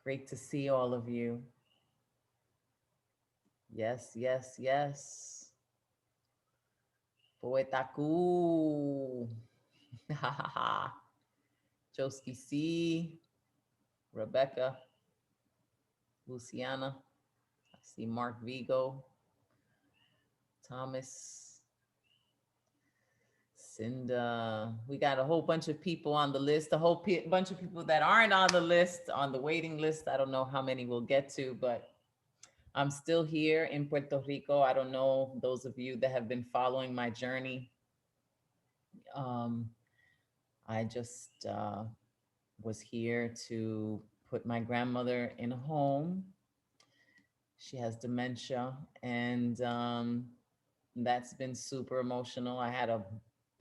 Great to see all of you. Yes, yes, yes. Poetaku. Joski C, Rebecca, Luciana. I see Mark Vigo, Thomas, Cinda. We got a whole bunch of people on the list, a whole bunch of people that aren't on the list, on the waiting list. I don't know how many we'll get to, but I'm still here in Puerto Rico. I don't know those of you that have been following my journey. Um, I just was here to put my grandmother in a home. She has dementia, and that's been super emotional. I had a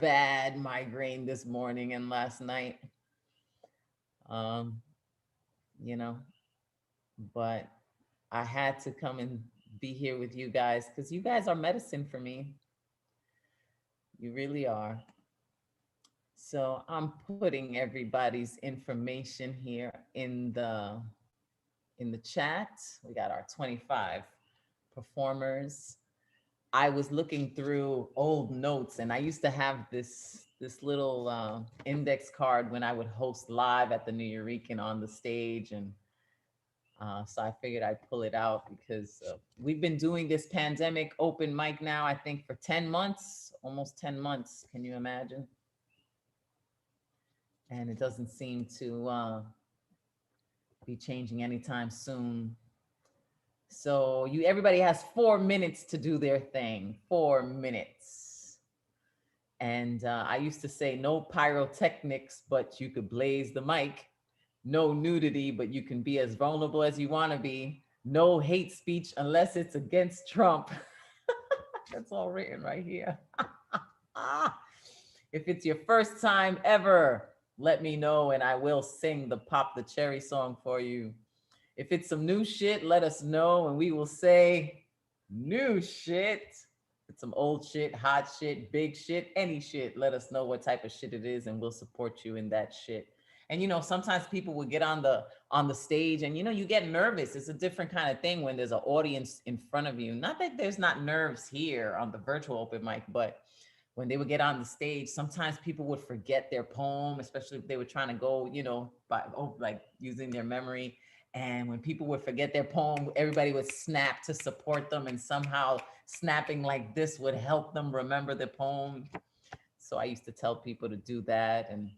bad migraine this morning and last night, um, you know, but I had to come and be here with you guys because you guys are medicine for me. You really are. So I'm putting everybody's information here in the chat. We got our 25 performers. I was looking through old notes, and I used to have this little index card when I would host live at the New Eurekan on the stage, and so I figured I'd pull it out because we've been doing this pandemic open mic now, I think, for 10 months, almost 10 months. Can you imagine? And it doesn't seem to be changing anytime soon. So everybody has 4 minutes to do their thing. 4 minutes. And I used to say no pyrotechnics, but you could blaze the mic. No nudity, but you can be as vulnerable as you want to be. No hate speech unless it's against Trump. That's all written right here. If it's your first time ever, let me know and I will sing the Pop the Cherry song for you. If it's some new shit, let us know and we will say new shit. If it's some old shit, hot shit, big shit, any shit, let us know what type of shit it is and we'll support you in that shit. And sometimes people will get on the stage and you get nervous. It's a different kind of thing when there's an audience in front of you. Not that there's not nerves here on the virtual open mic, but when they would get on the stage, sometimes people would forget their poem, especially if they were trying to go, by like using their memory. And when people would forget their poem, everybody would snap to support them, and somehow snapping like this would help them remember the poem. So I used to tell people to do that, and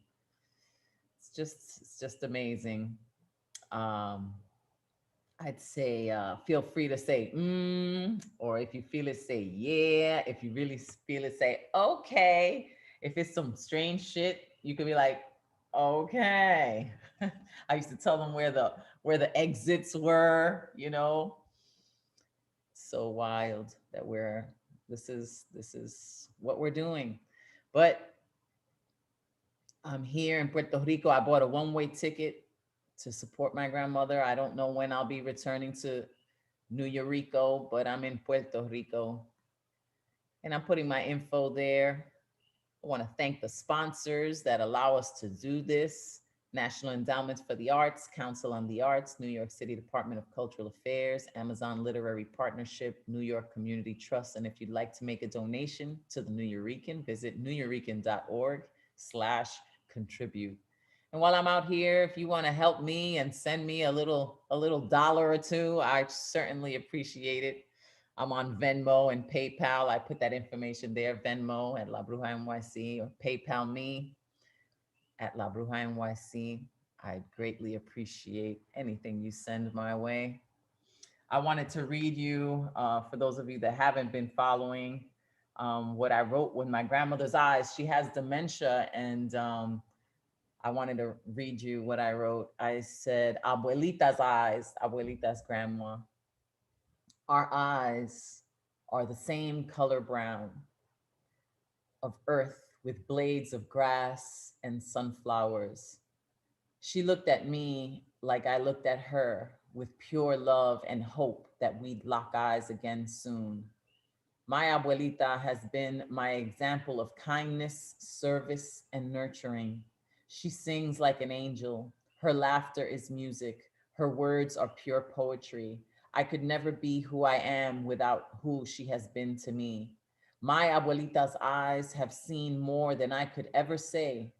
it's just amazing. Um, I'd say feel free to say or if you feel it, say yeah. If you really feel it, say okay. If it's some strange shit, you could be like, okay. I used to tell them where the exits were. So wild that this is what we're doing. But I'm here in Puerto Rico. I bought a one-way ticket to support my grandmother. I don't know when I'll be returning to New Eureka, but I'm in Puerto Rico and I'm putting my info there. I want to thank the sponsors that allow us to do this. National Endowments for the Arts, Council on the Arts, New York City Department of Cultural Affairs, Amazon Literary Partnership, New York Community Trust. And if you'd like to make a donation to the New Eurekan, visit neweurekan.org/contribute. And while I'm out here, if you want to help me and send me a little dollar or two, I certainly appreciate it. I'm on Venmo and PayPal. I put that information there, Venmo at La Bruja NYC, or PayPal me at La Bruja NYC. I'd greatly appreciate anything you send my way. I wanted to read you, for those of you that haven't been following, what I wrote with my grandmother's eyes. She has dementia, and I wanted to read you what I wrote. I said, Abuelita's eyes, Abuelita's grandma. Our eyes are the same color brown of earth with blades of grass and sunflowers. She looked at me like I looked at her, with pure love and hope that we'd lock eyes again soon. My abuelita has been my example of kindness, service, and nurturing. She sings like an angel. Her laughter is music. Her words are pure poetry. I could never be who I am without who she has been to me. My abuelita's eyes have seen more than I could ever say.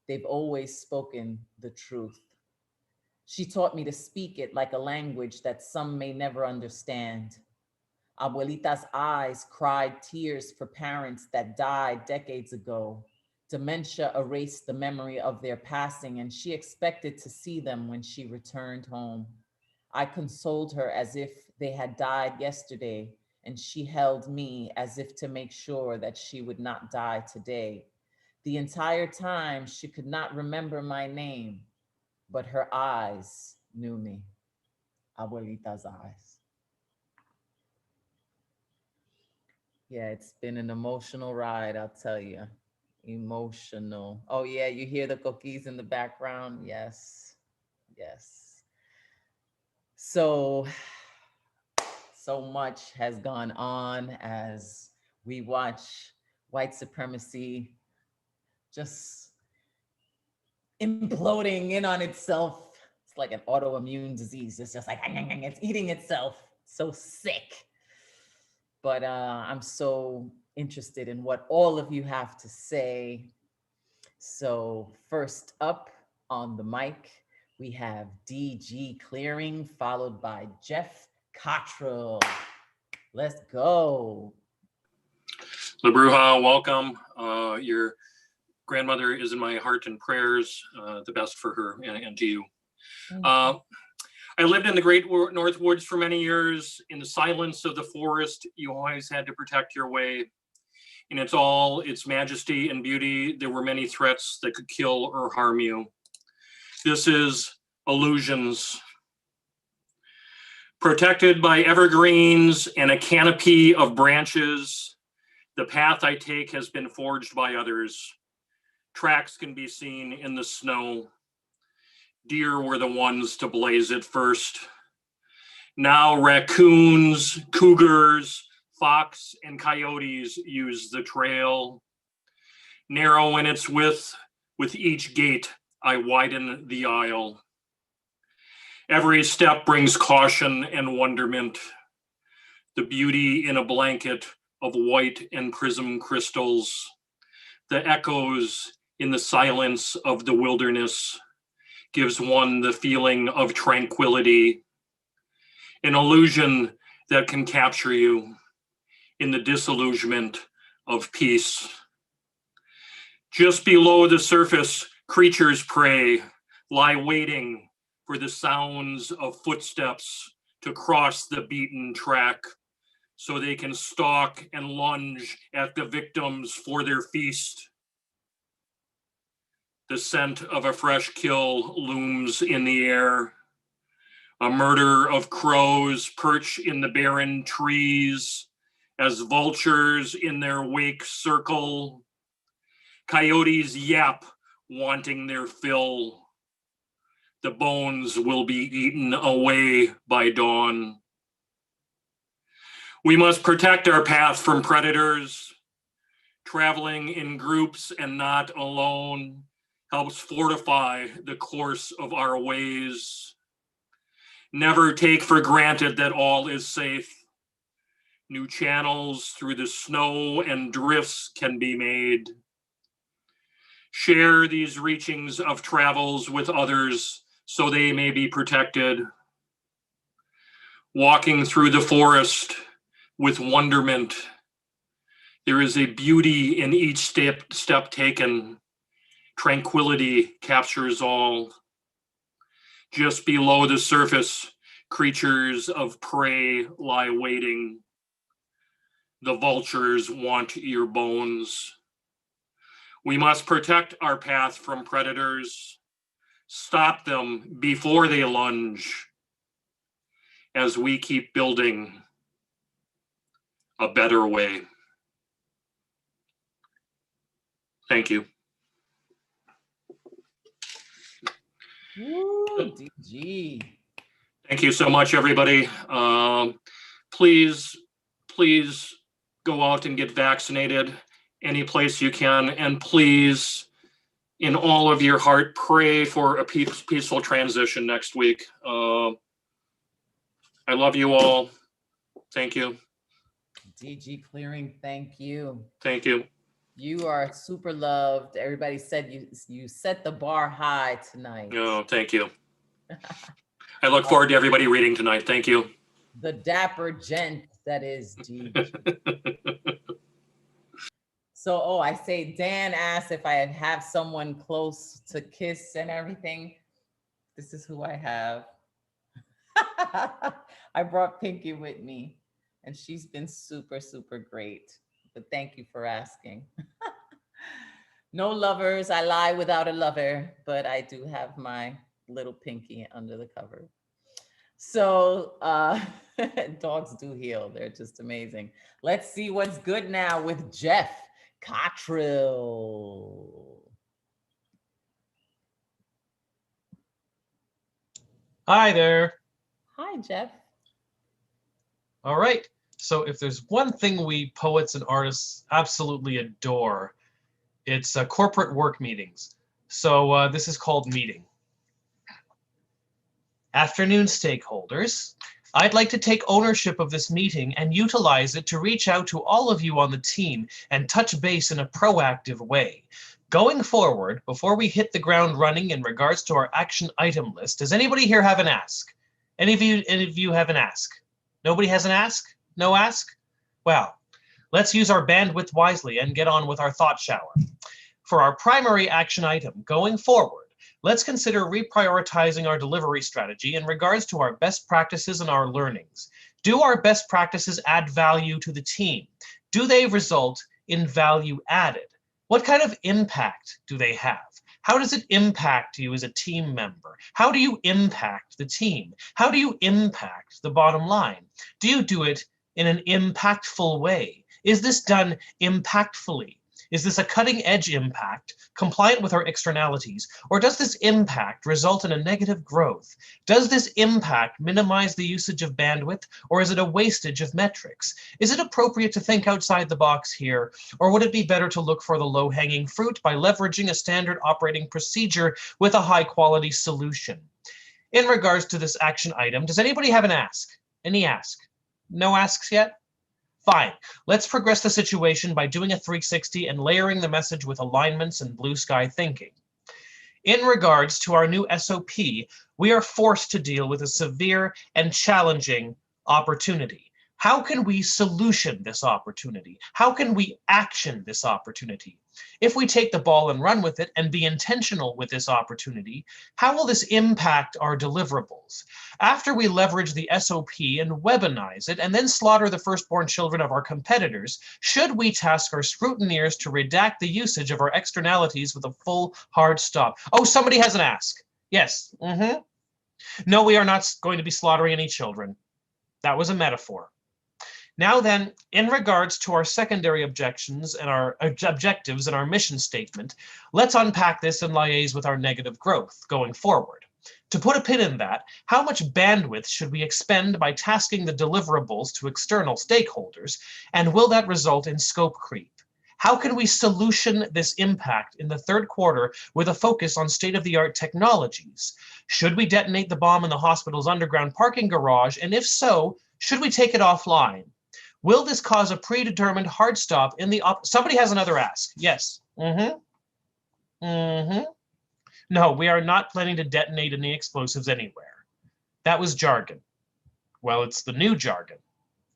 They've always spoken the truth. She taught me to speak it like a language that some may never understand. Abuelita's eyes cried tears for parents that died decades ago. Dementia erased the memory of their passing, and she expected to see them when she returned home. I consoled her as if they had died yesterday, and she held me as if to make sure that she would not die today. The entire time, she could not remember my name, but her eyes knew me. Abuelita's eyes. Yeah, it's been an emotional ride, I'll tell you. Emotional. Oh, yeah, you hear the cookies in the background? Yes, yes. So, so much has gone on as we watch white supremacy just imploding in on itself. It's like an autoimmune disease. It's just like, it's eating itself. So sick. But I'm so interested in what all of you have to say. So, first up on the mic, we have DG Clearing, followed by Jeff Cottrell. Let's go. LaBruja, welcome. Your grandmother is in my heart and prayers. The best for her and to you. I lived in the Great North Woods for many years. In the silence of the forest, you always had to protect your way. In its majesty and beauty, there were many threats that could kill or harm you. This is Illusions. Protected by evergreens and a canopy of branches, the path I take has been forged by others. Tracks can be seen in the snow. Deer were the ones to blaze it first. Now raccoons, cougars, fox, and coyotes use the trail. Narrow in its width, with each gate I widen the aisle. Every step brings caution and wonderment. The beauty in a blanket of white and prism crystals. The echoes in the silence of the wilderness gives one the feeling of tranquility, an illusion that can capture you in the disillusionment of peace. Just below the surface, creatures prey, lie waiting for the sounds of footsteps to cross the beaten track so they can stalk and lunge at the victims for their feast. The scent of a fresh kill looms in the air. A murder of crows perch in the barren trees as vultures in their wake circle. Coyotes yap, wanting their fill. The bones will be eaten away by dawn. We must protect our path from predators. Traveling in groups and not alone helps fortify the course of our ways. Never take for granted that all is safe. New channels through the snow and drifts can be made. Share these reachings of travels with others so they may be protected. Walking through the forest with wonderment. There is a beauty in each step taken. Tranquility captures all. Just below the surface, creatures of prey lie waiting. The vultures want your bones. We must protect our path from predators. Stop them before they lunge as we keep building a better way. Thank you. Woo, DG. Thank you so much, everybody. Please go out and get vaccinated any place you can. And please, in all of your heart, pray for a peaceful transition next week. I love you all. Thank you. DG Clearing, thank you. Thank you. You are super loved. Everybody said you set the bar high tonight. Oh, thank you. I look forward to everybody reading tonight. Thank you. The dapper gent that is DG. So, I say Dan asked if I have someone close to kiss and everything. This is who I have. I brought Pinky with me, and she's been super, super great. But thank you for asking. No lovers. I lie without a lover, but I do have my little Pinky under the cover. So dogs do heal. They're just amazing. Let's see what's good now with Jeff Cottrill. Hi there. Hi, Jeff. All right. So if there's one thing we poets and artists absolutely adore, it's corporate work meetings. So this is called Meeting. Afternoon, stakeholders. I'd like to take ownership of this meeting and utilize it to reach out to all of you on the team and touch base in a proactive way. Going forward, before we hit the ground running in regards to our action item list, does anybody here have an ask? Any of you have an ask? Nobody has an ask? No ask? Well, let's use our bandwidth wisely and get on with our thought shower. For our primary action item, going forward, let's consider reprioritizing our delivery strategy in regards to our best practices and our learnings. Do our best practices add value to the team? Do they result in value added? What kind of impact do they have? How does it impact you as a team member? How do you impact the team? How do you impact the bottom line? Do you do it in an impactful way? Is this done impactfully? Is this a cutting edge impact, compliant with our externalities, or does this impact result in a negative growth? Does this impact minimize the usage of bandwidth, or is it a wastage of metrics? Is it appropriate to think outside the box here, or would it be better to look for the low-hanging fruit by leveraging a standard operating procedure with a high-quality solution? In regards to this action item, does anybody have an ask? Any ask? No asks yet? Fine. Let's progress the situation by doing a 360 and layering the message with alignments and blue sky thinking. In regards to our new SOP, we are forced to deal with a severe and challenging opportunity. How can we solution this opportunity? How can we action this opportunity? If we take the ball and run with it and be intentional with this opportunity, how will this impact our deliverables? After we leverage the SOP and weaponize it and then slaughter the firstborn children of our competitors, should we task our scrutineers to redact the usage of our externalities with a full hard stop? Oh, somebody has an ask. Yes. No, we are not going to be slaughtering any children. That was a metaphor. Now then, in regards to our secondary objectives and our mission statement, let's unpack this and liaise with our negative growth going forward. To put a pin in that, how much bandwidth should we expend by tasking the deliverables to external stakeholders, and will that result in scope creep? How can we solution this impact in the third quarter with a focus on state-of-the-art technologies? Should we detonate the bomb in the hospital's underground parking garage, and if so, should we take it offline? Will this cause a predetermined hard stop in the somebody has another ask. Yes. No, we are not planning to detonate any explosives anywhere. That was jargon. Well, it's the new jargon.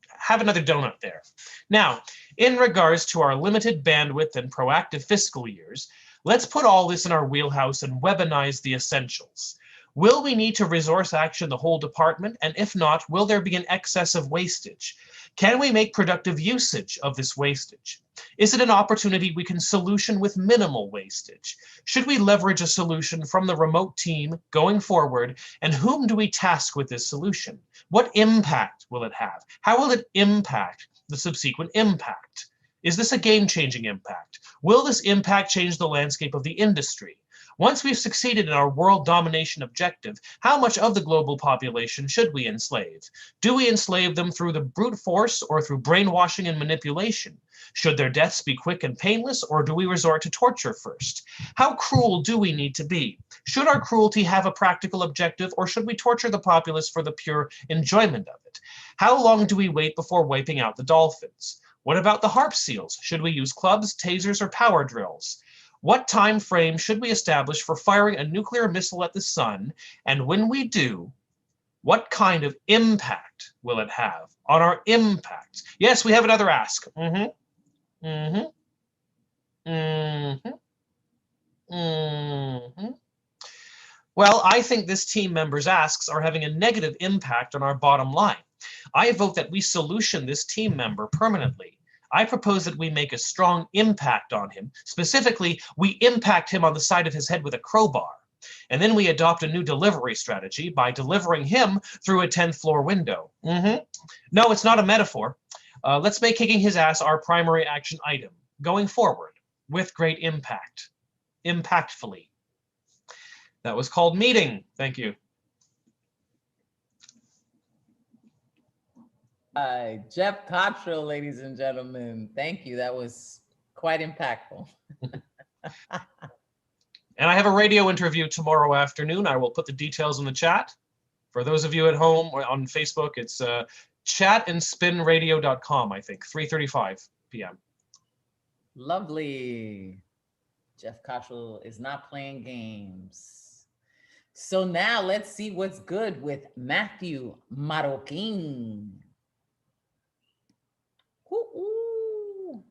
Have another donut there. Now, in regards to our limited bandwidth and proactive fiscal years, let's put all this in our wheelhouse and weaponize the essentials. Will we need to resource action the whole department? And if not, will there be an excess of wastage? Can we make productive usage of this wastage? Is it an opportunity we can solution with minimal wastage? Should we leverage a solution from the remote team going forward? And whom do we task with this solution? What impact will it have? How will it impact the subsequent impact? Is this a game-changing impact? Will this impact change the landscape of the industry? Once we've succeeded in our world domination objective, how much of the global population should we enslave? Do we enslave them through the brute force or through brainwashing and manipulation? Should their deaths be quick and painless, or do we resort to torture first? How cruel do we need to be? Should our cruelty have a practical objective, or should we torture the populace for the pure enjoyment of it? How long do we wait before wiping out the dolphins? What about the harp seals? Should we use clubs, tasers, or power drills? What time frame should we establish for firing a nuclear missile at the sun? And when we do, what kind of impact will it have on our impact? Yes, we have another ask. Well, I think this team member's asks are having a negative impact on our bottom line. I vote that we solution this team member permanently. I propose that we make a strong impact on him. Specifically, we impact him on the side of his head with a crowbar. And then we adopt a new delivery strategy by delivering him through a 10th floor window. No, it's not a metaphor. Let's make kicking his ass our primary action item, going forward with great impact, impactfully. That was called meeting. Thank you. Jeff Cottrell, ladies and gentlemen. Thank you. That was quite impactful. And I have a radio interview tomorrow afternoon. I will put the details in the chat. For those of you at home or on Facebook, it's chatandspinradio.com, I think, 3:35 p.m. Lovely. Jeff Cottrell is not playing games. So now let's see what's good with Matthew Marroquin. Ooh.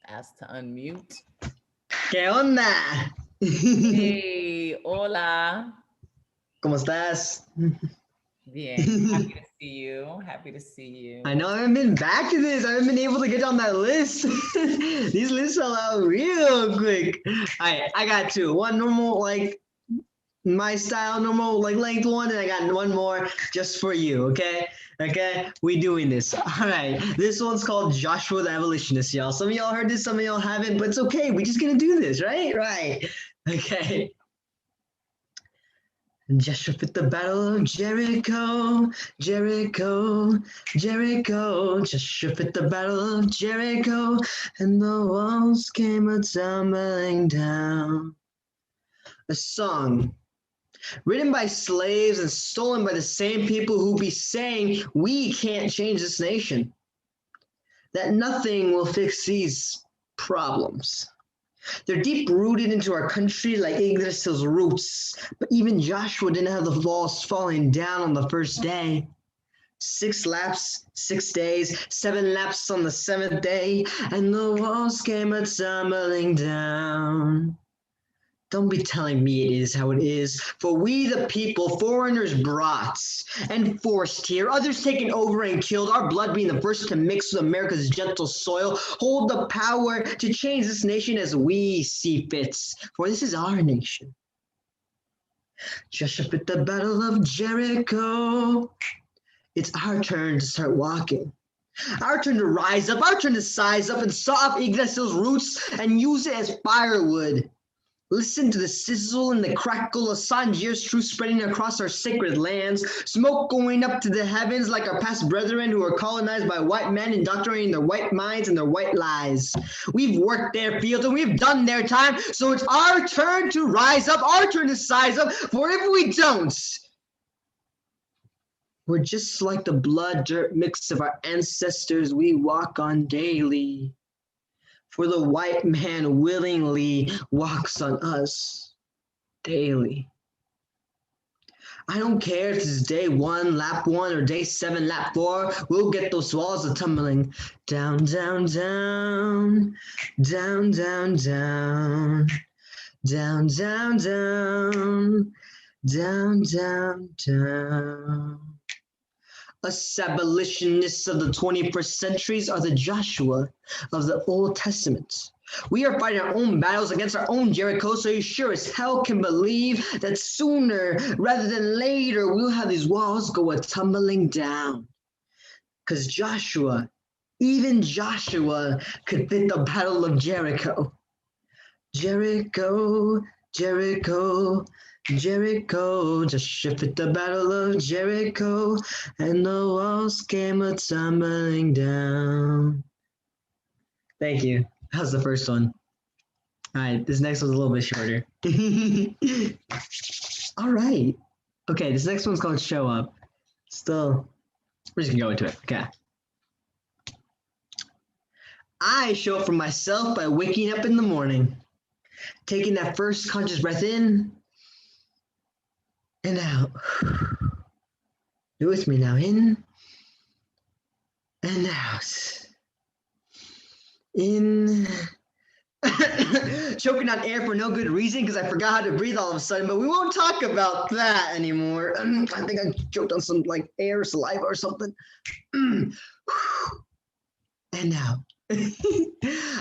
Ask to unmute. ¿Qué onda? Hey, hola. ¿Cómo estás? Bien. Happy to see you. Happy to see you. I know I haven't been back to this. I haven't been able to get on that list. These lists fell out real quick. All right, I got two. One normal, like my style, normal, like length one, and I got one more just for you, okay? Okay, we doing this. All right, this one's called Joshua the Abolitionist, y'all. Some of y'all heard this, some of y'all haven't, but it's okay. We're just gonna do this, right? Right. Okay. Joshua at the battle of Jericho, Jericho, Jericho. Joshua at the battle of Jericho, and the walls came a-tumbling down. A song written by slaves and stolen by the same people who be saying we can't change this nation, that nothing will fix these problems. They're deep rooted into our country like Yggdrasil's roots, but even Joshua didn't have the walls falling down on the first day. 6 laps, 6 days, 7 laps on the 7th day, and the walls came a-tumbling down. Don't be telling me it is how it is, for we the people, foreigners brought and forced here, others taken over and killed, our blood being the first to mix with America's gentle soil, hold the power to change this nation as we see fit, for this is our nation. Just up at the battle of Jericho, it's our turn to start walking. Our turn to rise up, our turn to size up and saw up Yggdrasil's roots and use it as firewood. Listen to the sizzle and the crackle of Sanjir's truth spreading across our sacred lands, smoke going up to the heavens like our past brethren who were colonized by white men, indoctrinating their white minds and their white lies. We've worked their fields and we've done their time, so it's our turn to rise up, our turn to size up, for if we don't, we're just like the blood dirt mix of our ancestors we walk on daily. For the white man willingly walks on us daily. I don't care if it's day 1, lap 1, or day 7, lap 4. We'll get those walls a-tumbling down, down, down, down, down, down, down, down, down, down, down, down. Us abolitionists of the 21st centuries are the Joshua of the Old Testament. We are fighting our own battles against our own Jericho, so you sure as hell can believe that sooner rather than later we'll have these walls go a-tumbling down. Because Joshua Even Joshua could fit the battle of Jericho. Jericho, Jericho, Jericho, Joshua fit the battle of Jericho, and the walls came a tumbling down. Thank you. That was the first one. All right, this next one's a little bit shorter. All right. Okay, this next one's called Show Up. Still, we're just gonna go into it. Okay. I show up for myself by waking up in the morning, taking that first conscious breath in and out. Do it with me now. In and out. In. Choking on air for no good reason because I forgot how to breathe all of a sudden, but we won't talk about that anymore. I think I choked on some like air, saliva, or something. And out.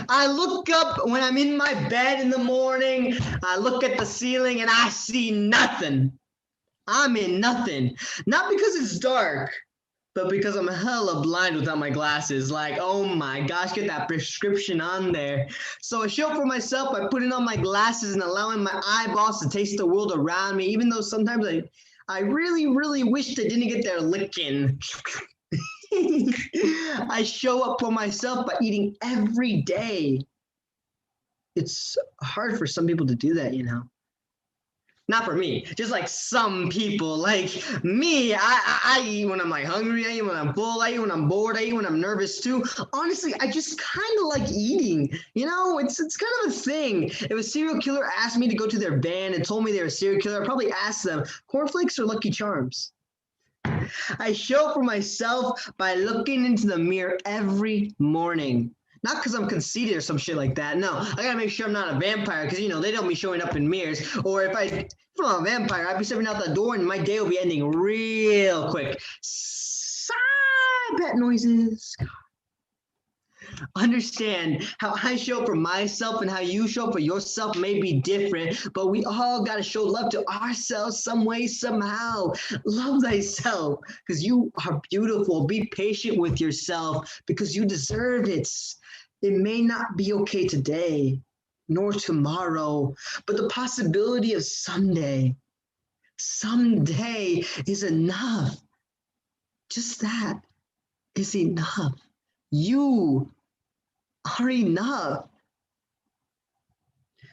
I look up when I'm in my bed in the morning. I look at the ceiling and I see nothing. I'm in nothing. Not because it's dark, but because I'm hella blind without my glasses. Like, oh my gosh, get that prescription on there. So I show up for myself by putting on my glasses and allowing my eyeballs to taste the world around me, even though sometimes I really, really wish they didn't get their licking. I show up for myself by eating every day. It's hard for some people to do that, you know. Not for me, just like some people. Like me, I eat when I'm like hungry, I eat when I'm full, I eat when I'm bored, I eat when I'm nervous too. Honestly, I just kind of like eating. You know, it's kind of a thing. If a serial killer asked me to go to their van and told me they're a serial killer, I'd probably ask them, cornflakes or Lucky Charms? I show for myself by looking into the mirror every morning. Not because I'm conceited or some shit like that. No, I gotta make sure I'm not a vampire because, you know, they don't be showing up in mirrors. Or if I'm a vampire, I'd be stepping out the door and my day will be ending real quick. Sigh, bat noises. Understand how I show for myself and how you show for yourself may be different, but we all got to show love to ourselves some way, somehow. Love thyself because you are beautiful. Be patient with yourself because you deserve it. It may not be okay today nor tomorrow, but the possibility of someday is enough. Just that is enough. You are enough.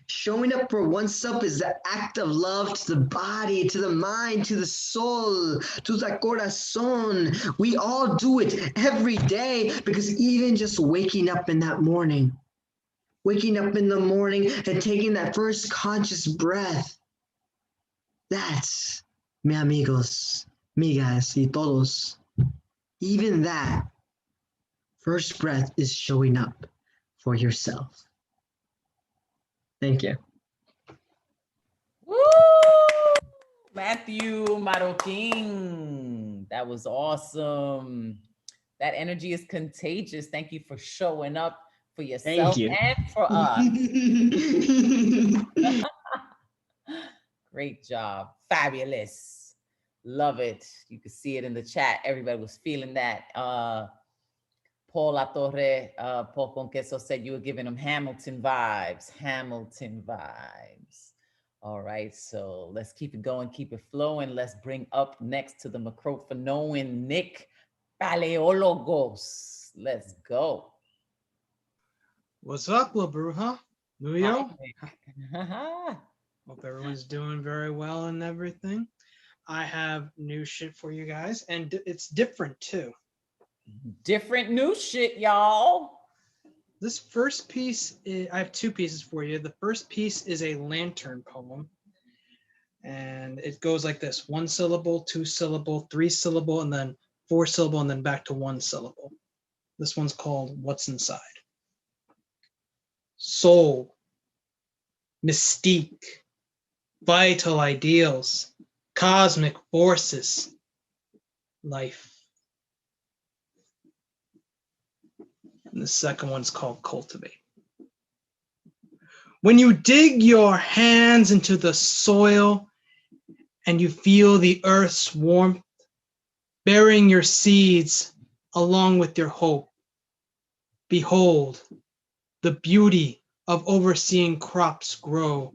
Showing up for oneself is the act of love to the body, to the mind, to the soul, to the corazón. We all do it every day because even just waking up in that morning, waking up in the morning and taking that first conscious breath, that's, mi amigos, migas y todos, even that first breath is showing up for yourself. Thank you. Woo! Matthew Maroquin. That was awesome. That energy is contagious. Thank you for showing up for yourself and for us. Great job. Fabulous. Love it. You can see it in the chat. Everybody was feeling that. Paul Latorre, Paul Conqueso said you were giving him Hamilton vibes. Hamilton vibes. All right, so let's keep it going, keep it flowing. Let's bring up next to the microphone Nick Paleologos. Let's go. What's up, La Bruja? Muyo? Hope everyone's doing very well and everything. I have new shit for you guys, and it's different too. Different new shit, y'all. This first piece, I have two pieces for you. The first piece is a lantern poem, and it goes like this: 1 syllable, 2 syllable, 3 syllable, and then 4 syllable, and then back to 1 syllable. This one's called What's Inside. Soul, mystique, vital ideals, cosmic forces, life. And the second one's called Cultivate. When you dig your hands into the soil and you feel the earth's warmth, burying your seeds along with your hope, Behold the beauty of overseeing crops grow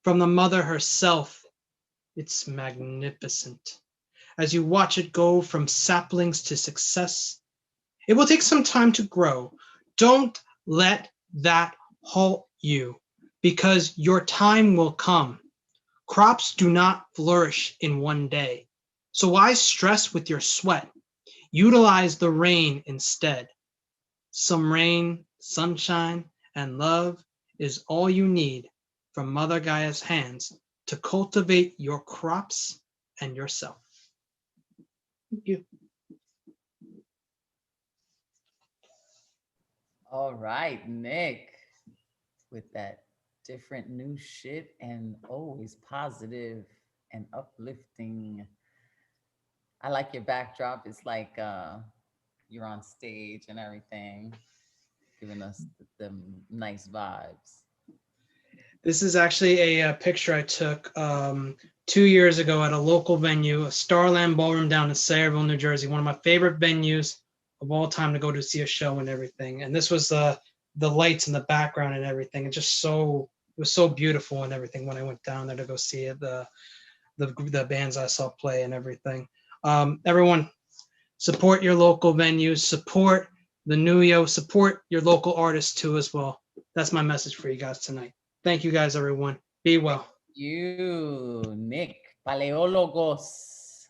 from the mother herself. It's magnificent. As you watch it go from saplings to success, it will take some time to grow. Don't let that halt you, because your time will come. Crops do not flourish in one day. So why stress with your sweat? Utilize the rain instead. Some rain, sunshine, and love is all you need from Mother Gaia's hands to cultivate your crops and yourself. Thank you. All right, Nick, with that different new shit and always positive and uplifting. I like your backdrop. It's like you're on stage and everything, giving us the nice vibes. This is actually a picture I took 2 years ago at a local venue, a Starland Ballroom down in Sayreville, New Jersey, one of my favorite venues of all time to go to see a show and everything. And this was the lights in the background and everything. It was so beautiful and everything when I went down there to go see it, the bands I saw play and everything. Everyone, support your local venues, support the Nuyo, support your local artists too as well. That's my message for you guys tonight. Thank you guys, everyone. Be well. You, Nick, paleólogos.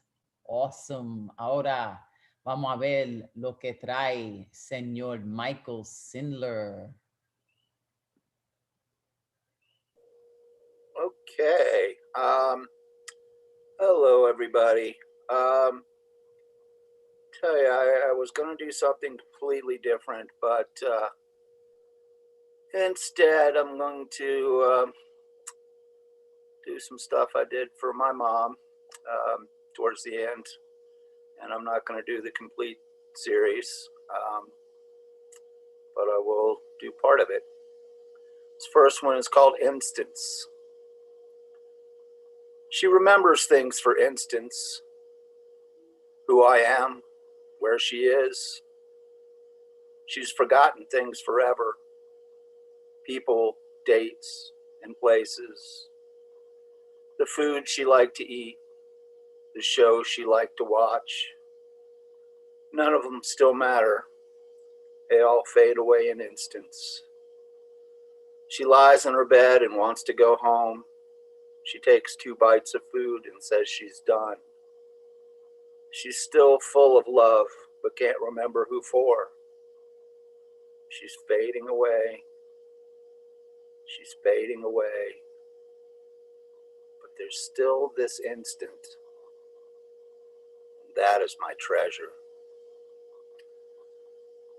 Awesome. Ahora vamos a ver lo que trae señor Michael Sindler. Okay. Hello, everybody. Tell you, I was going to do something completely different, but instead, I'm going to do some stuff I did for my mom towards the end, and I'm not going to do the complete series, but I will do part of it. This first one is called Instance. She remembers things, for instance, who I am, where she is. She's forgotten things forever. People, dates, and places. The food she liked to eat. The shows she liked to watch. None of them still matter. They all fade away in instants. She lies in her bed and wants to go home. She takes 2 bites of food and says she's done. She's still full of love, but can't remember who for. She's fading away. She's fading away. But there's still this instant. That is my treasure.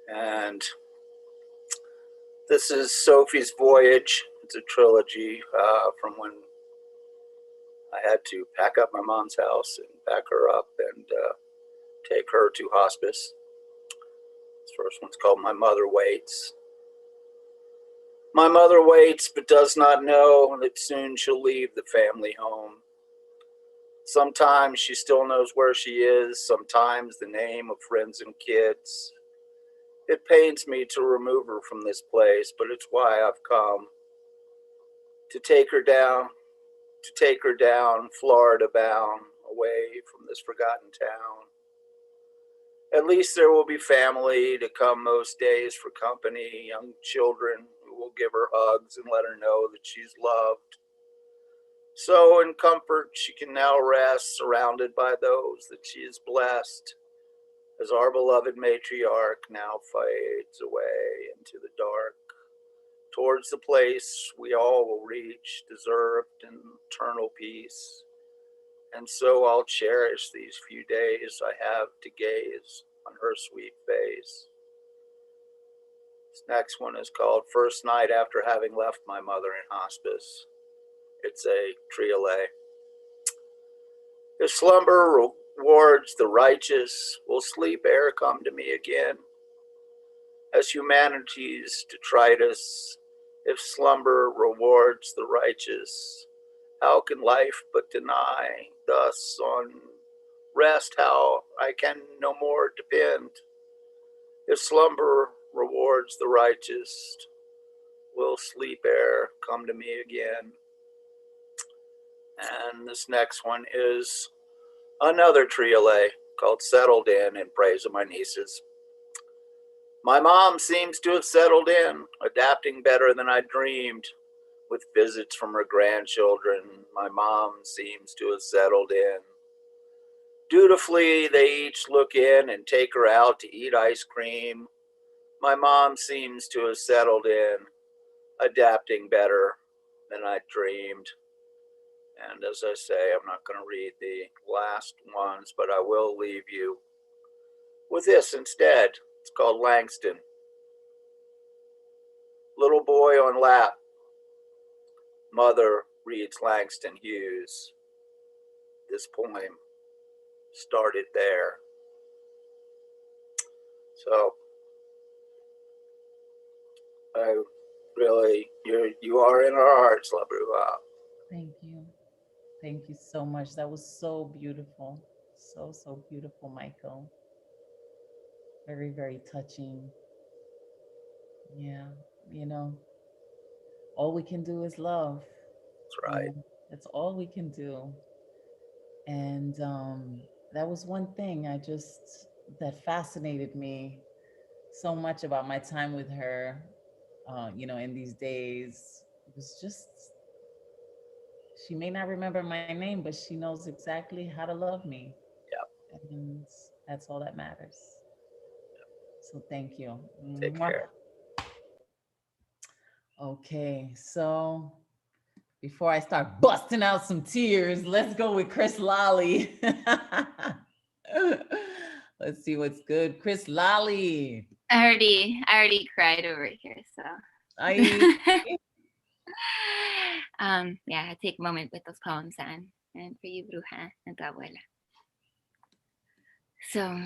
And this is Sophie's Voyage. It's a trilogy from when I had to pack up my mom's house and pack her up and take her to hospice. This first one's called My Mother Waits. My mother waits, but does not know that soon she'll leave the family home. Sometimes she still knows where she is, sometimes the name of friends and kids. It pains me to remove her from this place, but it's why I've come. To take her down, Florida bound, away from this forgotten town. At least there will be family to come most days for company, young children who will give her hugs and let her know that she's loved. So in comfort she can now rest, surrounded by those that she is blessed, as our beloved matriarch now fades away into the dark, towards the place we all will reach, deserved and eternal peace. And so I'll cherish these few days I have to gaze on her sweet face. This next one is called First Night After Having Left My Mother in Hospice. It's a triolet. If slumber rewards the righteous, will sleep ere come to me again? As humanity's detritus, if slumber rewards the righteous, how can life but deny? Thus on rest how I can no more depend. If slumber rewards the righteous. Will sleep ere come to me again. And this next one is another triolet called Settled In praise of my nieces. My mom seems to have settled in, adapting better than I dreamed. With visits from her grandchildren, my mom seems to have settled in. Dutifully, they each look in and take her out to eat ice cream. My mom seems to have settled in, adapting better than I dreamed. And as I say, I'm not going to read the last ones, but I will leave you with this instead. It's called Langston. Little boy on lap. Mother reads Langston Hughes. This poem started there. So I really, you are in our hearts, La Bruja. Thank you. Thank you so much. That was so beautiful. So beautiful, Michael. Very, very touching. Yeah, you know, all we can do is love. That's You right. know, that's all we can do. And that was one thing that fascinated me so much about my time with her, in these days. It was just, she may not remember my name, but she knows exactly how to love me. Yep. And that's all that matters. So thank you. Take Mwah. care. Okay, so before I start busting out some tears, let's go with Chris Lolly. Let's see what's good. Chris Lolly. I already cried over here, so. I Yeah, I take a moment with those poems and for you, Bruja, and tu abuela. So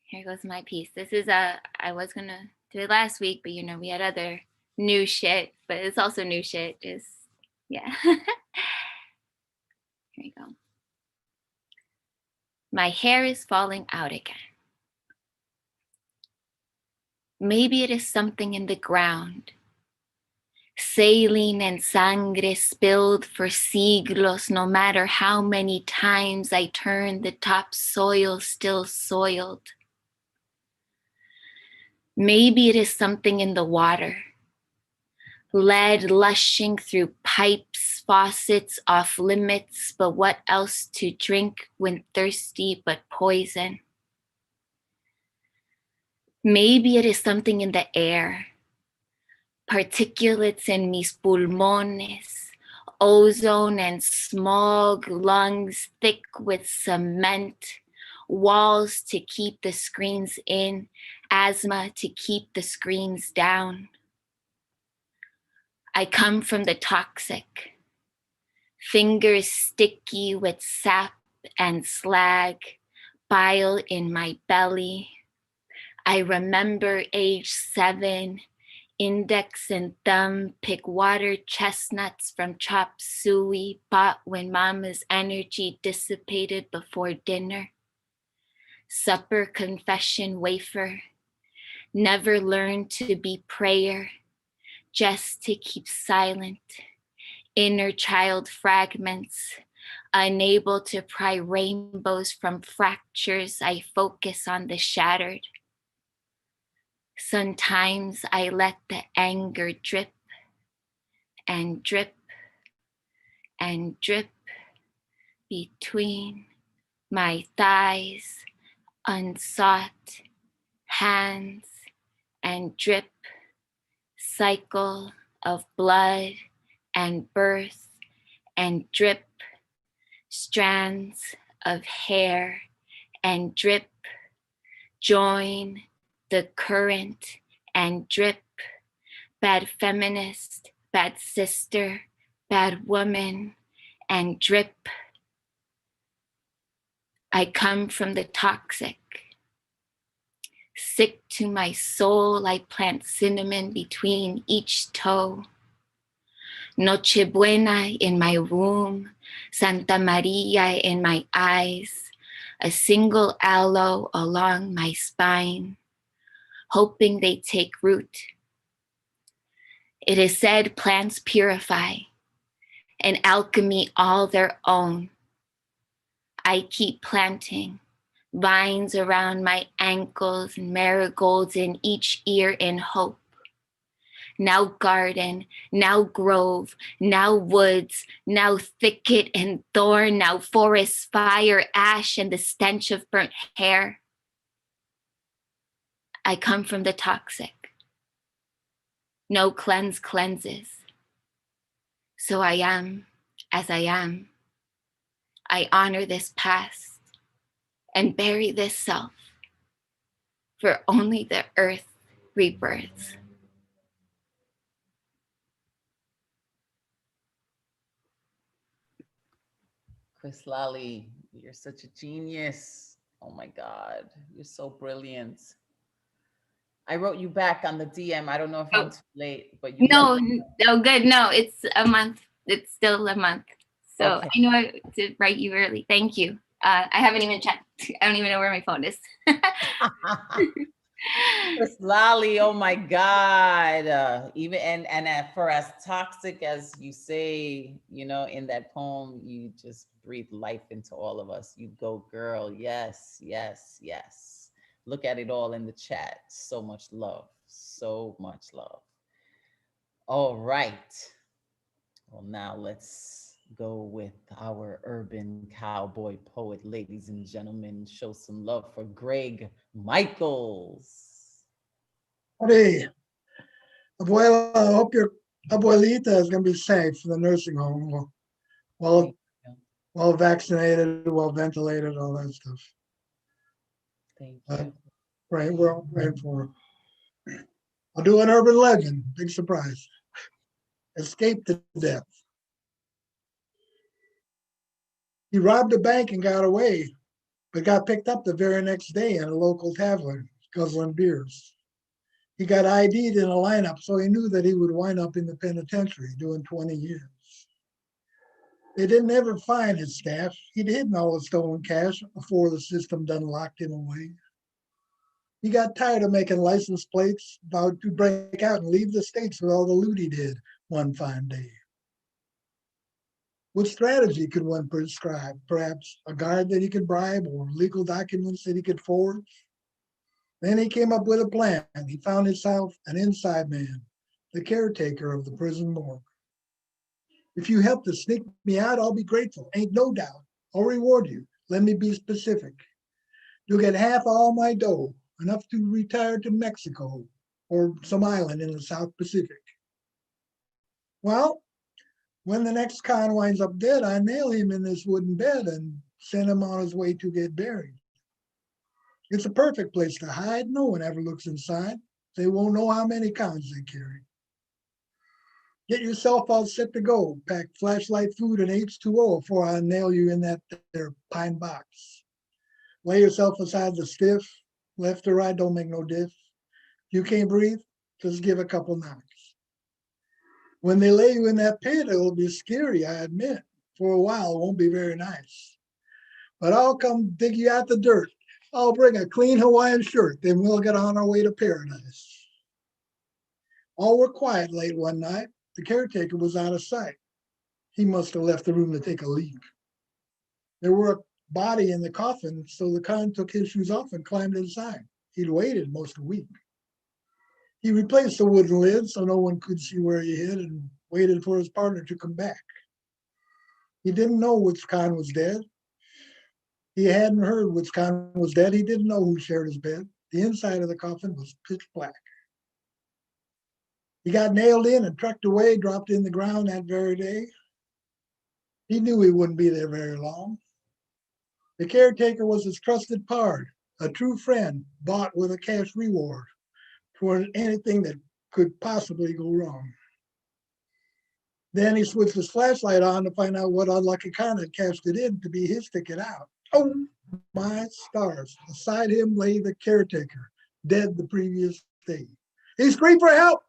here goes my piece. This is I was gonna do it last week, but we had other new shit, but it's also new shit. Just yeah. Here we go. My hair is falling out again. Maybe it is something in the ground. Saline and sangre spilled for siglos, no matter how many times I turn, the topsoil still soiled. Maybe it is something in the water. Lead lushing through pipes, faucets off limits, but what else to drink when thirsty but poison? Maybe it is something in the air. Particulates in mis pulmones, ozone and smog, lungs thick with cement, walls to keep the screens in, asthma to keep the screens down. I come from the toxic, fingers sticky with sap and slag, bile in my belly. I remember age 7, index and thumb pick water chestnuts from chop suey bought when mama's energy dissipated before dinner. Supper confession wafer, never learned to be prayer, just to keep silent. Inner child fragments, unable to pry rainbows from fractures, I focus on the shattered. Sometimes I let the anger drip and drip and drip between my thighs, unsought hands, and drip, cycle of blood and birth, and drip, strands of hair, and drip, join the current and drip, bad feminist, bad sister, bad woman, and drip. I come from the toxic. Sick to my soul, I plant cinnamon between each toe. Nochebuena in my womb, Santa Maria in my eyes, a single aloe along my spine. hoping they take root. It is said plants purify, an alchemy all their own. I keep planting vines around my ankles and marigolds in each ear in hope. Now garden, now grove, now woods, now thicket and thorn, now forest fire, ash, and the stench of burnt hair. I come from the toxic. No cleanse cleanses. So I am as I am. I honor this past and bury this self, for only the earth rebirths. Chris Lally, you're such a genius. Oh my God, you're so brilliant. I wrote you back on the DM. I don't know if I'm too late, but you let me No, good. No, it's a month. It's still a month. So Okay. I know I did write you early. Thank you. I haven't even checked. I don't even know where my phone is. Chris Lally, oh my God. Even and for as toxic as you say, in that poem, you just breathe life into all of us. You go, girl. Yes, yes, yes. Look at it all in the chat. So much love. So much love. All right. Well, now let's go with our urban cowboy poet, ladies and gentlemen. Show some love for Greg Michaels. Hey, Abuela, I hope your abuelita is going to be safe in the nursing home, well, well vaccinated, well ventilated, all that stuff. Thank you. Right, we're all praying for her. I'll do an urban legend, big surprise. Escaped to death. He robbed a bank and got away, but got picked up the very next day in a local tavern, guzzling beers. He got ID'd in a lineup, so he knew that he would wind up in the penitentiary doing 20 years. They didn't ever find his stash. He'd hidden all the stolen cash before the system done locked him away. He got tired of making license plates, vowed to break out and leave the States with all the loot he did one fine day. What strategy could one prescribe? Perhaps a guard that he could bribe or legal documents that he could forge? Then he came up with a plan. He found himself an inside man, the caretaker of the prison morgue. If you help to sneak me out, I'll be grateful. Ain't no doubt. I'll reward you. Let me be specific. You'll get half all my dough, enough to retire to Mexico or some island in the South Pacific. Well, when the next con winds up dead, I nail him in this wooden bed and send him on his way to get buried. It's a perfect place to hide. No one ever looks inside. They won't know how many cons they carry. Get yourself all set to go. Pack flashlight, food, and H2O before I nail you in that there pine box. Lay yourself aside the stiff. Left or right, don't make no diff. If you can't breathe, just give a couple knocks. When they lay you in that pit, it'll be scary, I admit. For a while, it won't be very nice. But I'll come dig you out the dirt. I'll bring a clean Hawaiian shirt, then we'll get on our way to paradise. All were quiet late one night. The caretaker was out of sight. He must have left the room to take a leak. There were a body in the coffin, so the con took his shoes off and climbed inside. He'd waited most a week. He replaced the wooden lid so no one could see where he hid and waited for his partner to come back. He didn't know which con was dead. He hadn't heard which con was dead. He didn't know who shared his bed. The inside of the coffin was pitch black. He got nailed in and trucked away, dropped in the ground that very day. He knew he wouldn't be there very long. The caretaker was his trusted pard, a true friend, bought with a cash reward for anything that could possibly go wrong. Then he switched his flashlight on to find out what unlucky con had cashed it in to be his ticket out. Oh my stars, beside him lay the caretaker, dead the previous day. He screamed for help,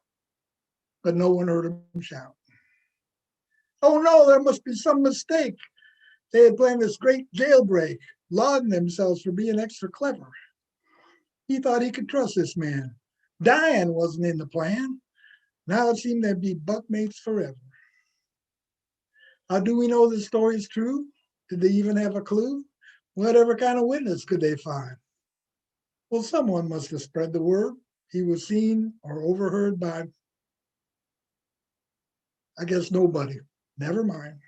but no one heard him shout. Oh no, there must be some mistake. They had planned this great jailbreak, lauding themselves for being extra clever. He thought he could trust this man, Dying wasn't in the plan. Now it seemed they'd be buckmates forever. How do we know the story's true? Did they even have a clue? Whatever kind of witness could they find? Well, someone must have spread the word. He was seen or overheard by, I guess, nobody. Never mind.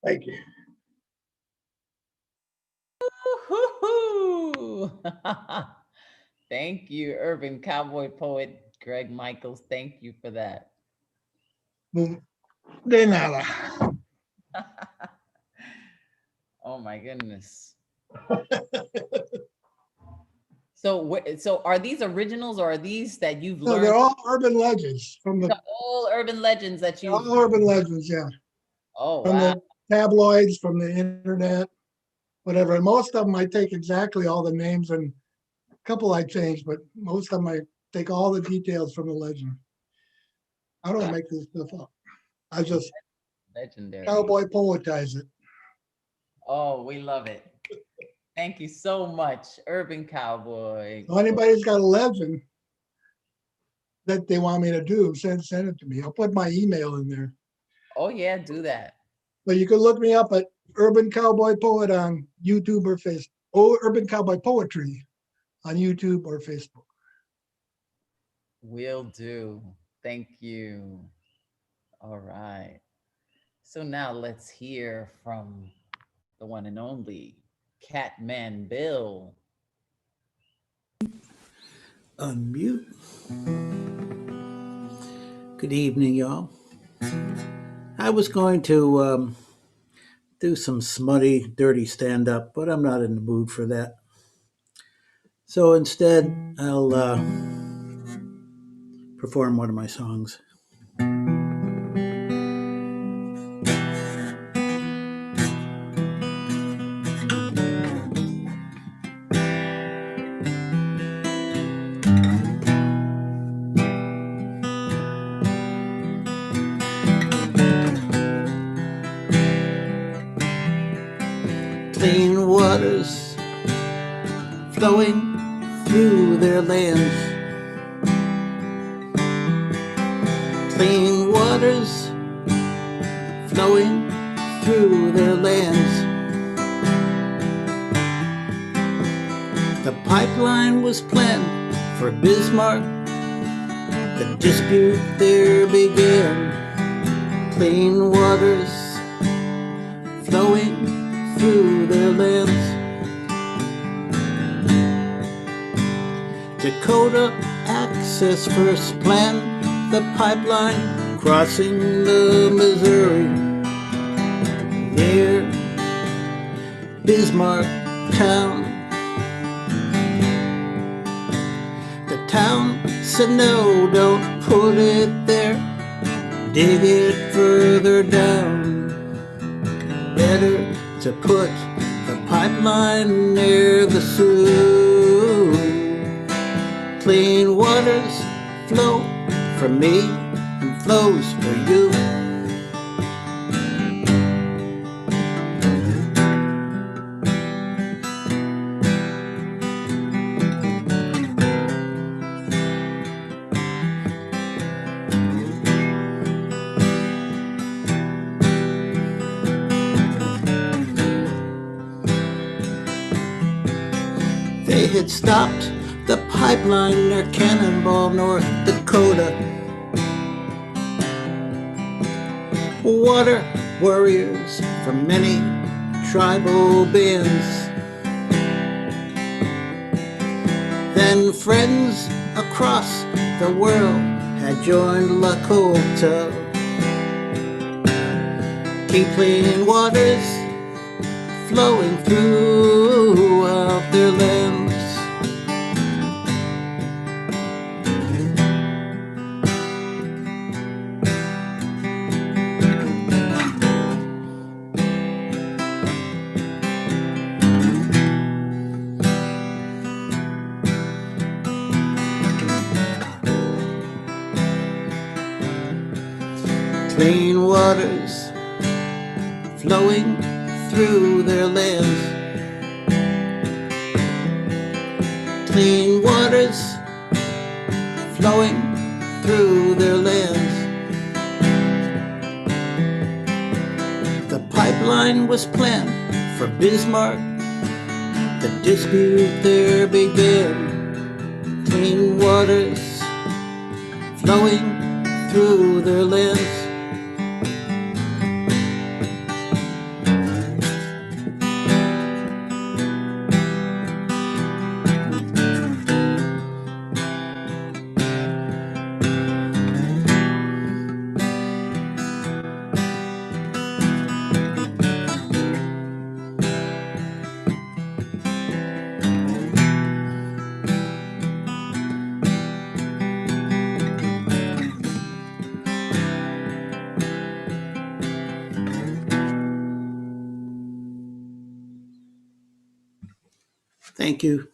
Thank you. Woo-hoo-hoo. Thank you, urban cowboy poet Greg Michaels. Thank you for that. De nada. Oh my goodness. So are these originals or are these that you've No, learned? they're all urban legends from the All urban legends that you. all urban legends, yeah. Oh From wow. the tabloids, from the internet, whatever. And most of them I take exactly all the names, and a couple I changed, but most of them I take all the details from the legend. I don't make this stuff up. I just Legendary. cowboy poetize it. Oh, we love it. Thank you so much, urban cowboy. So anybody's got a legend that they want me to do, send it to me. I'll put my email in there. Oh yeah, do that. But you can look me up at Urban Cowboy Poet on YouTube or Facebook. Oh, Urban Cowboy Poetry on YouTube or Facebook. Will do. Thank you. All right. So now let's hear from the one and only Catman Bill. Unmute. Good evening, y'all. I was going to do some smutty, dirty stand up, but I'm not in the mood for that. So instead, I'll perform one of my songs. Clean waters flowing through their lands. Clean waters flowing through their lands. The pipeline was planned for Bismarck. The dispute there began. Clean waters flowing through their lands. Dakota Access first planned the pipeline crossing the Missouri near Bismarck town. The town said no, don't put it there, dig it further down. Better to put the pipeline near the Sioux. Clean waters flow for me and flows for you. They had stopped the pipeline near Cannonball, North Dakota. Water warriors from many tribal bands. Then friends across the world had joined Lakota. Keep clean waters flowing throughout their lands. Clean waters flowing through their lands. Clean waters flowing through their lands. The pipeline was planned for Bismarck. The dispute there began. Clean waters flowing through their lands. Thank you.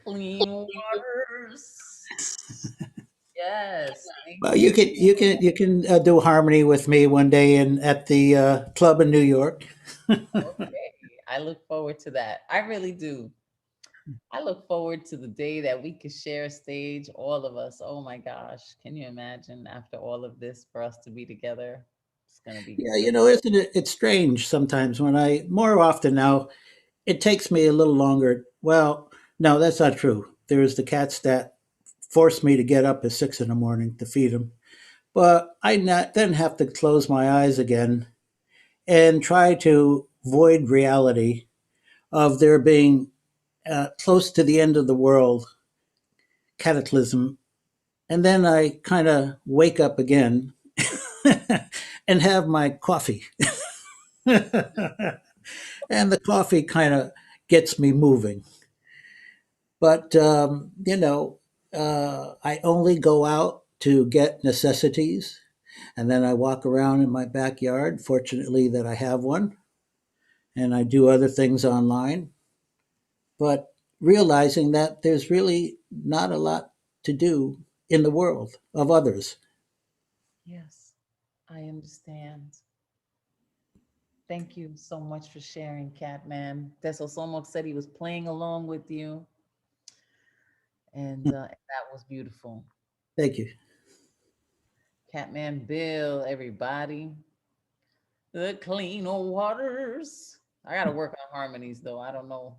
Clean waters. Yes. Thank Well, you. you can do harmony with me one day in at the club in New York. Okay. I look forward to that. I really do. I look forward to the day that we could share a stage, all of us. Oh my gosh. Can you imagine after all of this for us to be together? It's going to be Yeah, great. isn't it? It's strange sometimes when more often now, it takes me a little longer. Well, no, that's not true. There's the cats that force me to get up at 6 in the morning to feed them. But then have to close my eyes again and try to void reality of there being close to the end of the world cataclysm. And then I kind of wake up again and have my coffee. And the coffee kind of gets me moving. But, I only go out to get necessities and then I walk around in my backyard. Fortunately, that I have one, and I do other things online. But realizing that there's really not a lot to do in the world of others. Yes, I understand. Thank you so much for sharing, Catman. Desosomo said he was playing along with you, and that was beautiful. Thank you. Catman Bill, everybody. The clean waters. I got to work on harmonies, though. I don't know.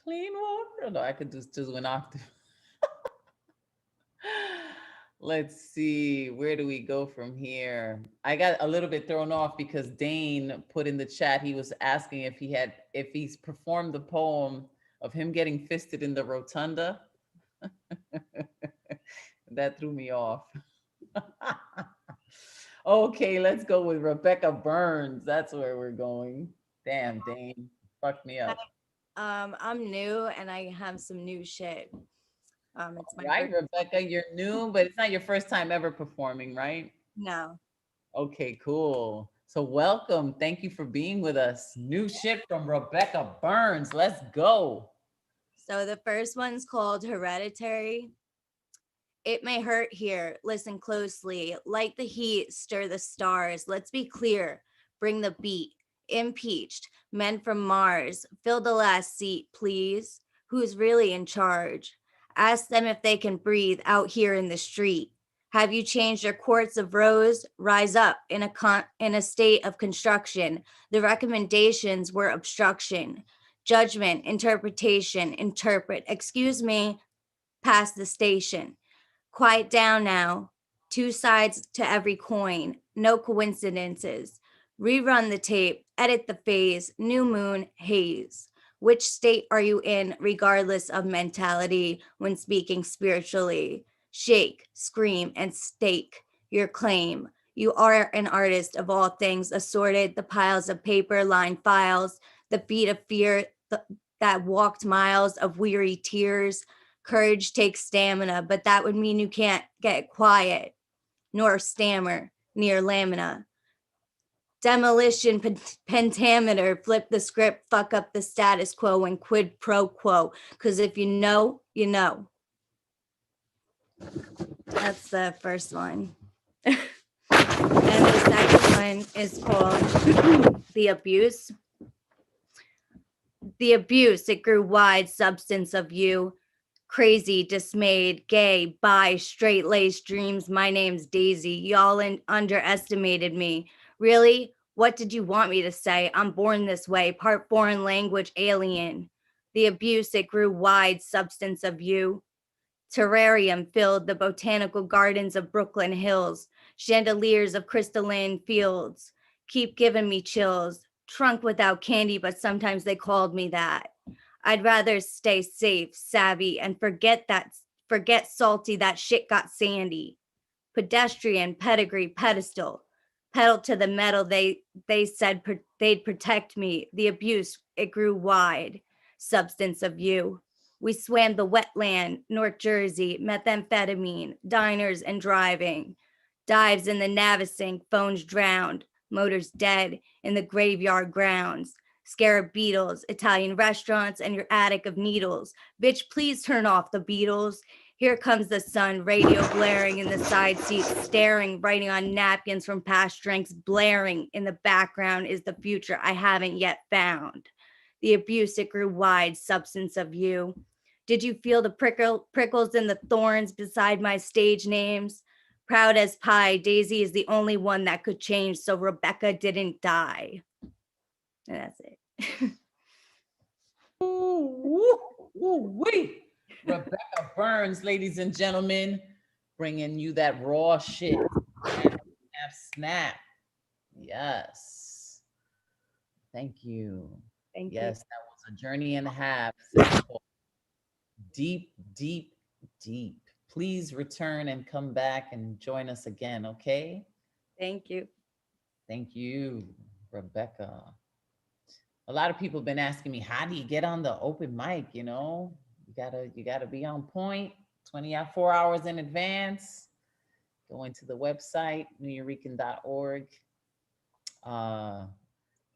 Clean water. No, I could just do an octave. Let's see, where do we go from here? I got a little bit thrown off because Dane put in the chat, he was asking if he's performed the poem of him getting fisted in the rotunda. That threw me off. Okay, let's go with Rebecca Burns. That's where we're going. Damn, Dane, fucked me up. I'm new and I have some new shit. It's my Right, first. Rebecca, you're new, but it's not your first time ever performing, right? No. Okay, cool. So welcome. Thank you for being with us. New shit from Rebecca Burns. Let's go. So the first one's called Hereditary. It may hurt here. Listen closely. Light the heat, stir the stars. Let's be clear. Bring the beat. Impeached. Men from Mars. Fill the last seat, please. Who's really in charge? Ask them if they can breathe out here in the street. Have you changed your quartz of rose? Rise up in a state of construction. The recommendations were obstruction. Judgment, interpretation, interpret. Excuse me, past the station. Quiet down now. Two sides to every coin. No coincidences. Rerun the tape. Edit the phase. New moon, haze. Which state are you in, regardless of mentality, when speaking spiritually? Shake, scream, and stake your claim. You are an artist of all things assorted, the piles of paper lined files, the feet of fear that walked miles of weary tears. Courage takes stamina, but that would mean you can't get quiet, nor stammer near lamina. Demolition pentameter, flip the script, fuck up the status quo, and quid pro quo. Because if you know, you know. That's the first one. And the second one is called The Abuse. The abuse, it grew wide, substance of you. Crazy, dismayed, gay, bi, straight-laced dreams. My name's Daisy. Y'all underestimated me. Really? What did you want me to say? I'm born this way, part foreign language alien. The abuse, it grew wide, substance of you. Terrarium filled the botanical gardens of Brooklyn Hills, chandeliers of crystalline fields. Keep giving me chills. Trunk without candy, but sometimes they called me that. I'd rather stay safe, savvy, and forget salty, that shit got sandy. Pedestrian, pedigree, pedestal. Pedal to the metal, they said they'd protect me. The abuse, it grew wide. Substance of you. We swam the wetland, North Jersey, methamphetamine, diners and driving. Dives in the Navasink, phones drowned, motors dead in the graveyard grounds. Scarab beetles, Italian restaurants, and your attic of needles. Bitch, please turn off the Beatles. Here comes the sun, radio blaring in the side seats, staring, writing on napkins from past drinks, blaring. In the background is the future I haven't yet found. The abuse, it grew wide, substance of you. Did you feel the prickles and the thorns beside my stage names? Proud as pie, Daisy is the only one that could change, so Rebecca didn't die. And that's it. Wee. Rebecca Burns, ladies and gentlemen, bringing you that raw shit. Snap. Yes. Thank you. Thank you. Yes, that was a journey and a half. Deep, deep, deep. Please return and come back and join us again, okay? Thank you. Thank you, Rebecca. A lot of people have been asking me, how do you get on the open mic? You know, you gotta be on point 4 hours in advance. Go into the website, neweurekan.org.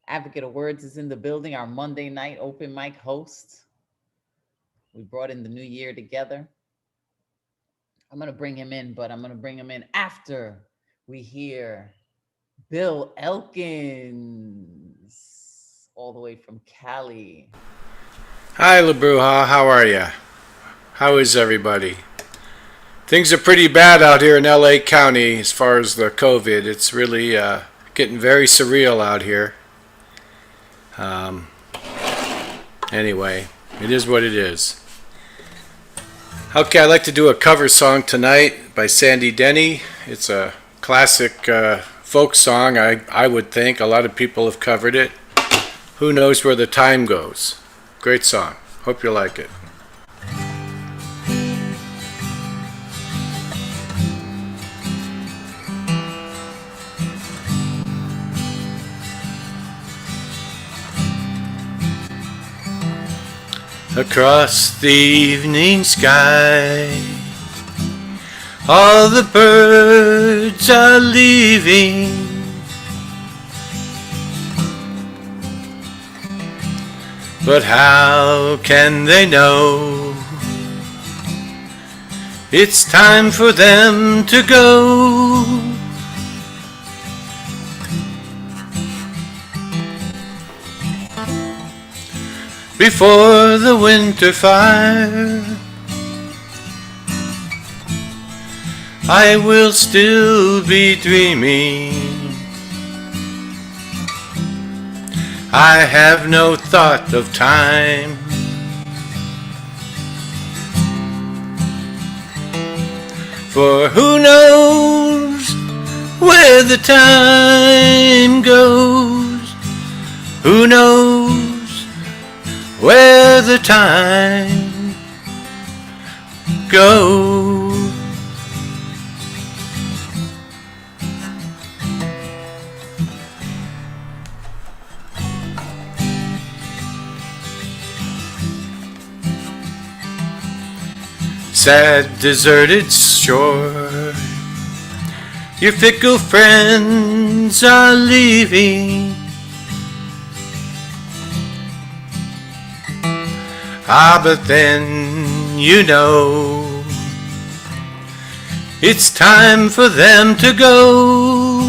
Advocate of Words is in the building, our Monday night open mic host. We brought in the new year together. I'm going to bring him in, but I'm going to bring him in after we hear Bill Elkins, all the way from Cali. Hi, LaBruja. How are you? How is everybody? Things are pretty bad out here in LA County as far as the COVID. It's really getting very surreal out here. Anyway, it is what it is. Okay, I'd like to do a cover song tonight by Sandy Denny. It's a classic folk song, I would think. A lot of people have covered it. Who knows where the time goes? Great song. Hope you like it. Across the evening sky, all the birds are leaving. But how can they know it's time for them to go? Before the winter fire, I will still be dreaming. I have no thought of time. For who knows where the time goes? Who knows where the time goes? Sad, deserted shore, your fickle friends are leaving. Ah, but then you know it's time for them to go.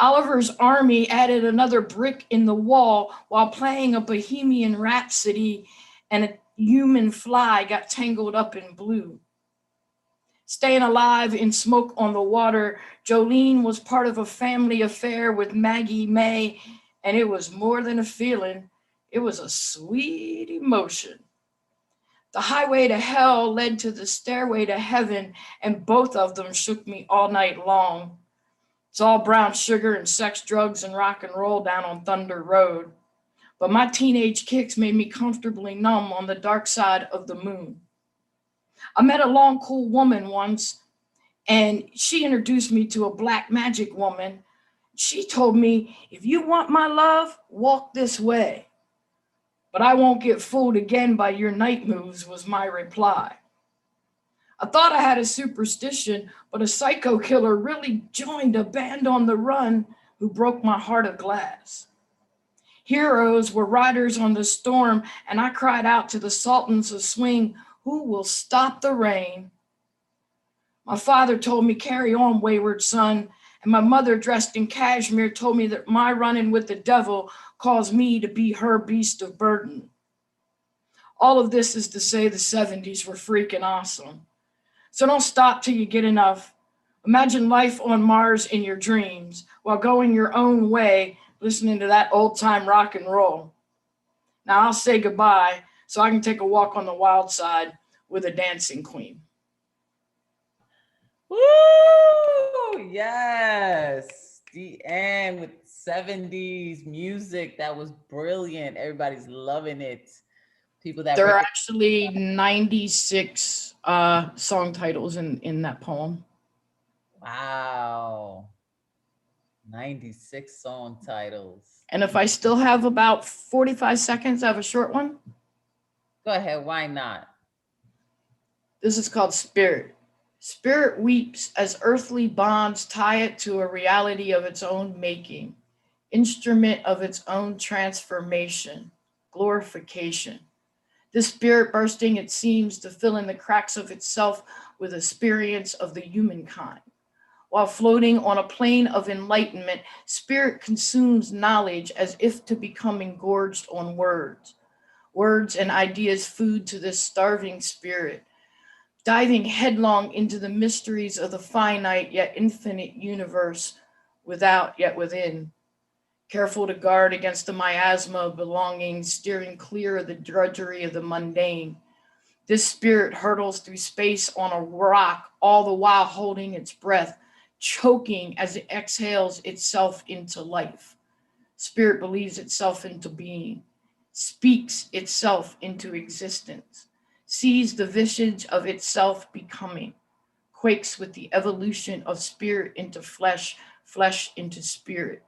Oliver's army added another brick in the wall while playing a Bohemian Rhapsody, and a human fly got tangled up in blue. Staying alive in Smoke on the Water, Jolene was part of a family affair with Maggie May, and it was more than a feeling, it was a sweet emotion. The highway to hell led to the stairway to heaven, and both of them shook me all night long. It's all brown sugar and sex, drugs, and rock and roll down on Thunder Road. But my teenage kicks made me comfortably numb on the dark side of the moon. I met a long, cool woman once, and she introduced me to a black magic woman. She told me, if you want my love, walk this way. But I won't get fooled again by your night moves, was my reply. I thought I had a superstition, but a psycho killer really joined a band on the run who broke my heart of glass. Heroes were riders on the storm, and I cried out to the sultans of swing, who will stop the rain? My father told me, carry on, wayward son, and my mother, dressed in cashmere, told me that my running with the devil caused me to be her beast of burden. All of this is to say the 70s were freaking awesome. So don't stop till you get enough. Imagine life on Mars in your dreams while going your own way, listening to that old time rock and roll. Now I'll say goodbye so I can take a walk on the wild side with a dancing queen. Woo! Yes. Deanne with 70s music. That was brilliant. Everybody's loving it. People that There are actually 96 song titles in that poem. Wow. 96 song titles. And if I still have about 45 seconds, I have a short one. Go ahead. Why not? This is called Spirit. Spirit weeps as earthly bonds tie it to a reality of its own making, instrument of its own transformation, glorification. This spirit bursting, it seems to fill in the cracks of itself with experience of the humankind. While floating on a plane of enlightenment, spirit consumes knowledge as if to become engorged on words. Words and ideas food to this starving spirit, diving headlong into the mysteries of the finite yet infinite universe, without yet within. Careful to guard against the miasma of belonging, steering clear of the drudgery of the mundane. This spirit hurtles through space on a rock, all the while holding its breath, choking as it exhales itself into life. Spirit believes itself into being, speaks itself into existence, sees the visage of itself becoming, quakes with the evolution of spirit into flesh, flesh into spirit,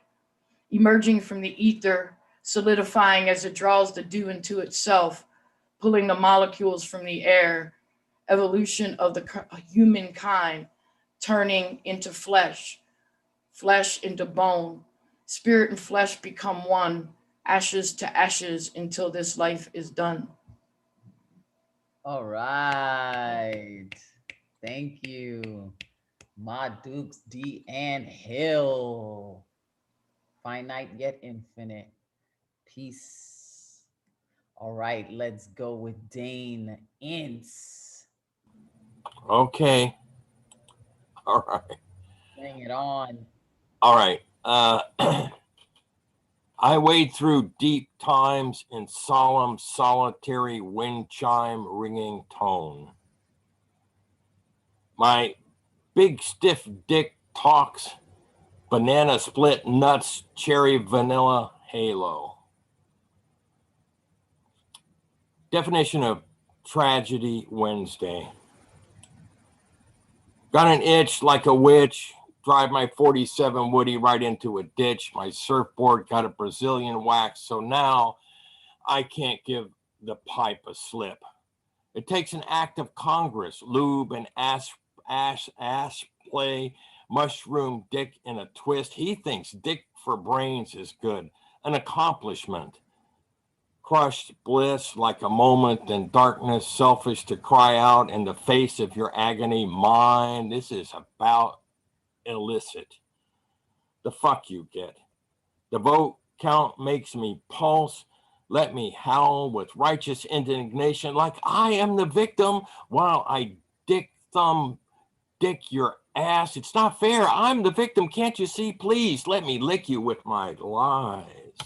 emerging from the ether, solidifying as it draws the dew into itself, pulling the molecules from the air, evolution of the humankind, turning into flesh, flesh into bone, spirit and flesh become one, ashes to ashes until this life is done. All right. Thank you. Ma Dukes, Deanne Hill. Finite yet infinite. Peace. All right, let's go with Dane Ince. Okay. All right. Bring it on. All right. I wade through deep times in solemn, solitary wind chime ringing tone. My big stiff dick talks banana split nuts, cherry vanilla halo. Definition of tragedy Wednesday. Got an itch like a witch, drive my 47 Woody right into a ditch. My surfboard got a Brazilian wax, so now I can't give the pipe a slip. It takes an act of Congress, lube and ass play, mushroom dick in a twist. He thinks dick for brains is good, an accomplishment. Crushed bliss like a moment in darkness, selfish to cry out in the face of your agony. Mine, this is about illicit. the fuck you get. The vote count makes me pulse. Let me howl with righteous indignation like I am the victim while I dick your ass. It's not fair. I'm the victim. Can't you see? Please let me lick you with my lies.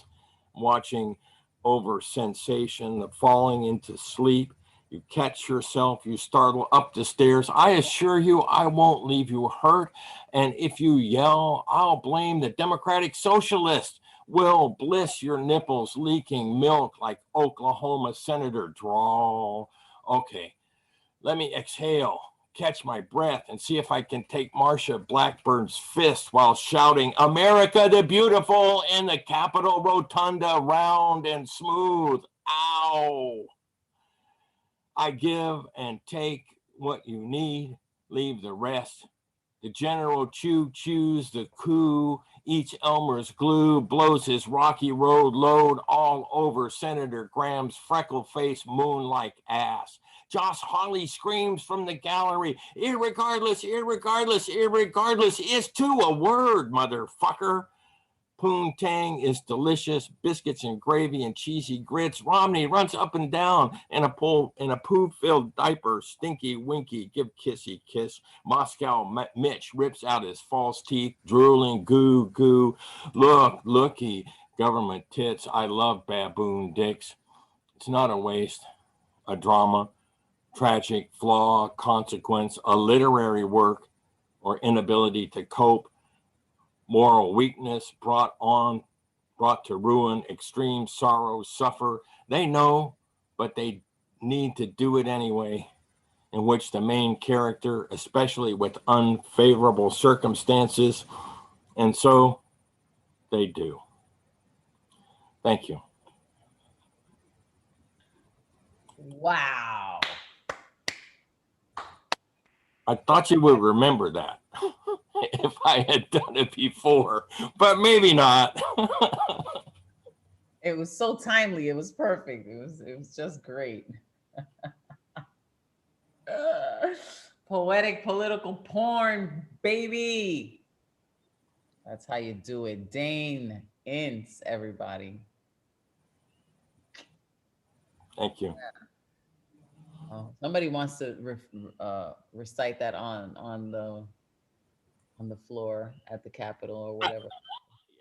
Watching over sensation, the falling into sleep. You catch yourself, you startle up the stairs. I assure you, I won't leave you hurt. And if you yell, I'll blame the Democratic Socialist. Will bliss your nipples leaking milk like Oklahoma Senator drawl. Okay, let me exhale, catch my breath, and see if I can take Marsha Blackburn's fist while shouting, America the Beautiful in the Capitol Rotunda, round and smooth. Ow! I give and take what you need, leave the rest. The general chews the coup. Each Elmer's glue blows his rocky road load all over Senator Graham's freckle-faced moon-like ass. Josh Hawley screams from the gallery, irregardless, irregardless, irregardless is to a word, motherfucker. Poontang is delicious, biscuits and gravy and cheesy grits. Romney runs up and down in a poo-filled diaper. Stinky Winky, give kissy kiss. Moscow Mitch rips out his false teeth, drooling goo goo. Looky, government tits. I love baboon dicks. It's not a waste, a drama, tragic flaw, consequence, a literary work, or inability to cope. Moral weakness brought to ruin, extreme sorrow, suffer. They know, but they need to do it anyway, in which the main character, especially with unfavorable circumstances, and so they do. Thank you. Wow. I thought you would remember that if I had done it before, but maybe not. It was so timely. It was perfect. It was just great. Poetic political porn, baby. That's how you do it. Dane Ince, everybody. Thank you. Oh, somebody wants to recite that on the floor at the Capitol or whatever.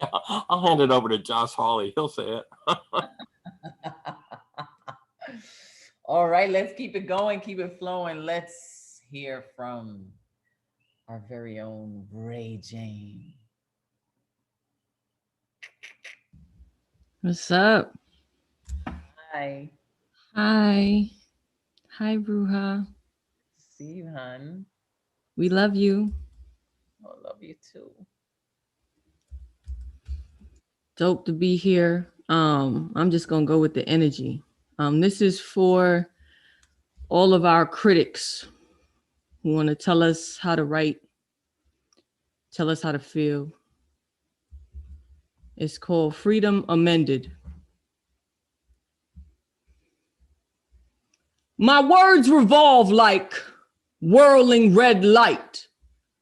Yeah, I'll hand it over to Josh Hawley. He'll say it. All right, let's keep it going, keep it flowing. Let's hear from our very own Ray Jane. What's up? Hi. Hi. Hi, Bruja. Steve, hun. We love you. I love you too. Dope to be here. I'm just gonna go with the energy. This is for all of our critics who want to tell us how to write, tell us how to feel. It's called Freedom Amended. My words revolve like whirling red light,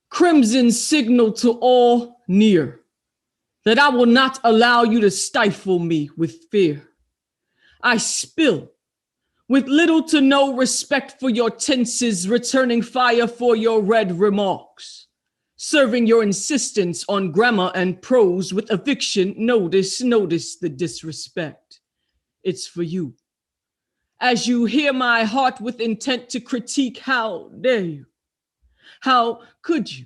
crimson signal to all near, that I will not allow you to stifle me with fear. I spill with little to no respect for your tenses, returning fire for your red remarks, serving your insistence on grammar and prose with eviction. Notice the disrespect. It's for you. As you hear my heart with intent to critique, how dare you? How could you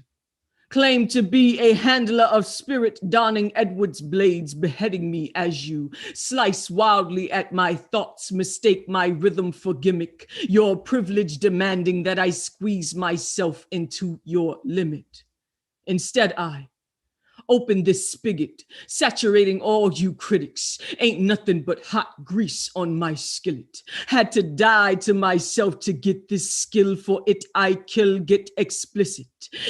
claim to be a handler of spirit, donning Edward's blades, beheading me as you slice wildly at my thoughts, mistake my rhythm for gimmick, your privilege demanding that I squeeze myself into your limit. Instead, I open this spigot, saturating all you critics. Ain't nothing but hot grease on my skillet. Had to die to myself to get this skill, for it I kill, get explicit.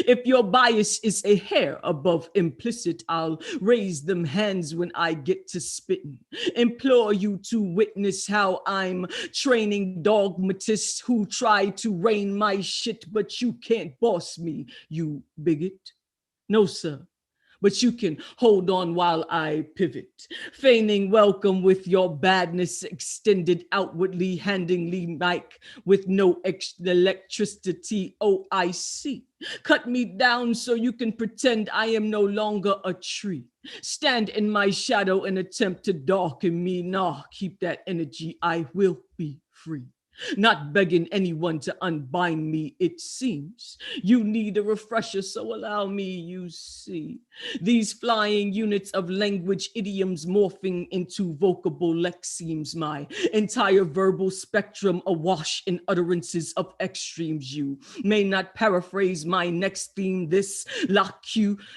If your bias is a hair above implicit, I'll raise them hands when I get to spitting. Implore you to witness how I'm training dogmatists who try to rein my shit, but you can't boss me, you bigot. No, sir. but you can hold on while I pivot, feigning welcome with your badness extended outwardly, handing me mic with no extra electricity. Oh, I see. Cut me down so you can pretend I am no longer a tree. Stand in my shadow and attempt to darken me. Nah, keep that energy. I will be free. Not begging anyone to unbind me, it seems. You need a refresher, so allow me, you see. These flying units of language idioms morphing into vocable lexemes, my entire verbal spectrum awash in utterances of extremes. You may not paraphrase my next theme. This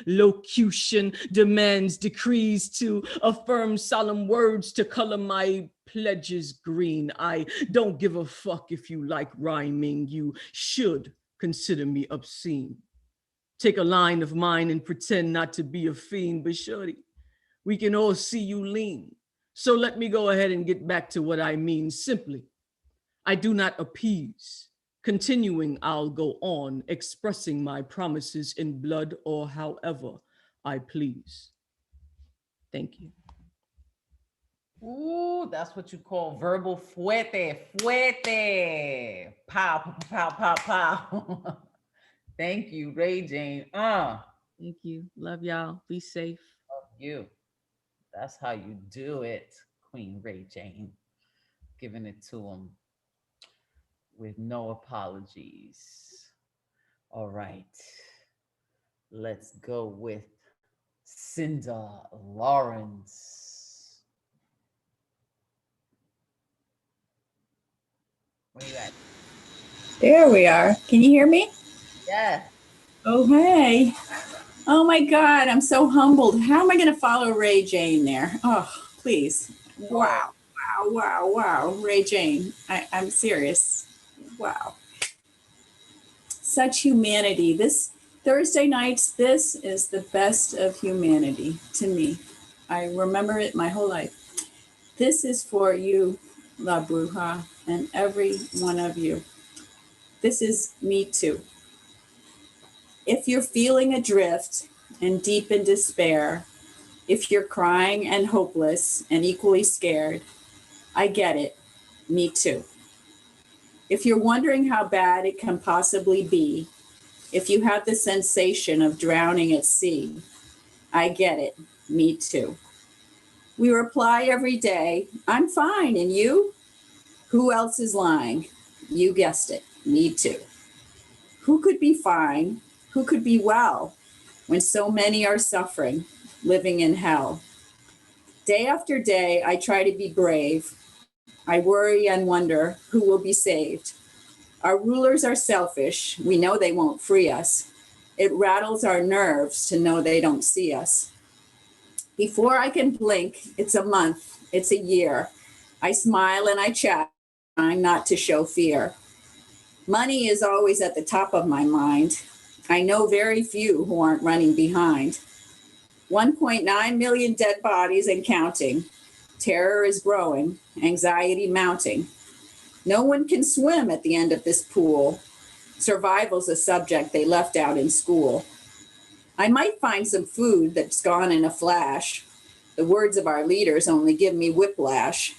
locution demands decrees to affirm solemn words to color my pledges green. I don't give a fuck if you like rhyming. You should consider me obscene. Take a line of mine and pretend not to be a fiend, but shorty, we can all see you lean. So let me go ahead and get back to what I mean simply. I do not appease. Continuing, I'll go on expressing my promises in blood or however I please. Thank you. Ooh, that's what you call verbal fuerte, fuerte. Pow, pow, pow, pow, pow. Thank you, Ray Jane. Thank you. Love y'all. Be safe. Love you. That's how you do it, Queen Ray Jane. Giving it to him with no apologies. All right. Let's go with Cinda Lawrence. Where you at? There we are. Can you hear me? Yeah. Oh, hey. Oh my God, I'm so humbled. How am I going to follow Ray Jane there? Oh, please. Wow. Wow, wow, wow. Ray Jane. I'm serious. Wow. Such humanity. This Thursday nights, this is the best of humanity to me. I remember it my whole life. This is for you, La Bruja, and every one of you. This is me too. If you're feeling adrift and deep in despair, if you're crying and hopeless and equally scared, I get it. Me too. If you're wondering how bad it can possibly be, if you have the sensation of drowning at sea, I get it. Me too. We reply every day, I'm fine, and you? Who else is lying? You guessed it. Me too. Who could be fine? Who could be well when so many are suffering, living in hell? Day after day, I try to be brave. I worry and wonder who will be saved. Our rulers are selfish. We know they won't free us. It rattles our nerves to know they don't see us. Before I can blink, it's a month, it's a year. I smile and I chat, trying not to show fear. Money is always at the top of my mind. I know very few who aren't running behind. 1.9 million dead bodies and counting. Terror is growing, anxiety mounting. No one can swim at the end of this pool. Survival's a subject they left out in school. I might find some food that's gone in a flash. The words of our leaders only give me whiplash.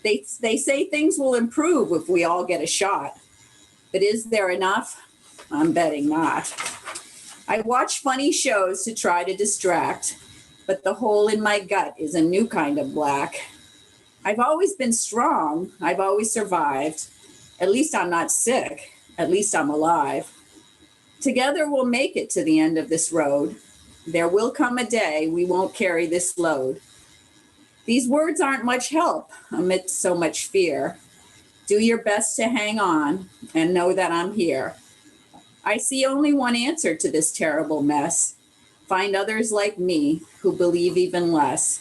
They say things will improve if we all get a shot. But is there enough? I'm betting not. I watch funny shows to try to distract, but the hole in my gut is a new kind of black. I've always been strong. I've always survived. At least I'm not sick. At least I'm alive. Together we'll make it to the end of this road. There will come a day we won't carry this load. These words aren't much help amidst so much fear. Do your best to hang on and know that I'm here. I see only one answer to this terrible mess. Find others like me who believe even less.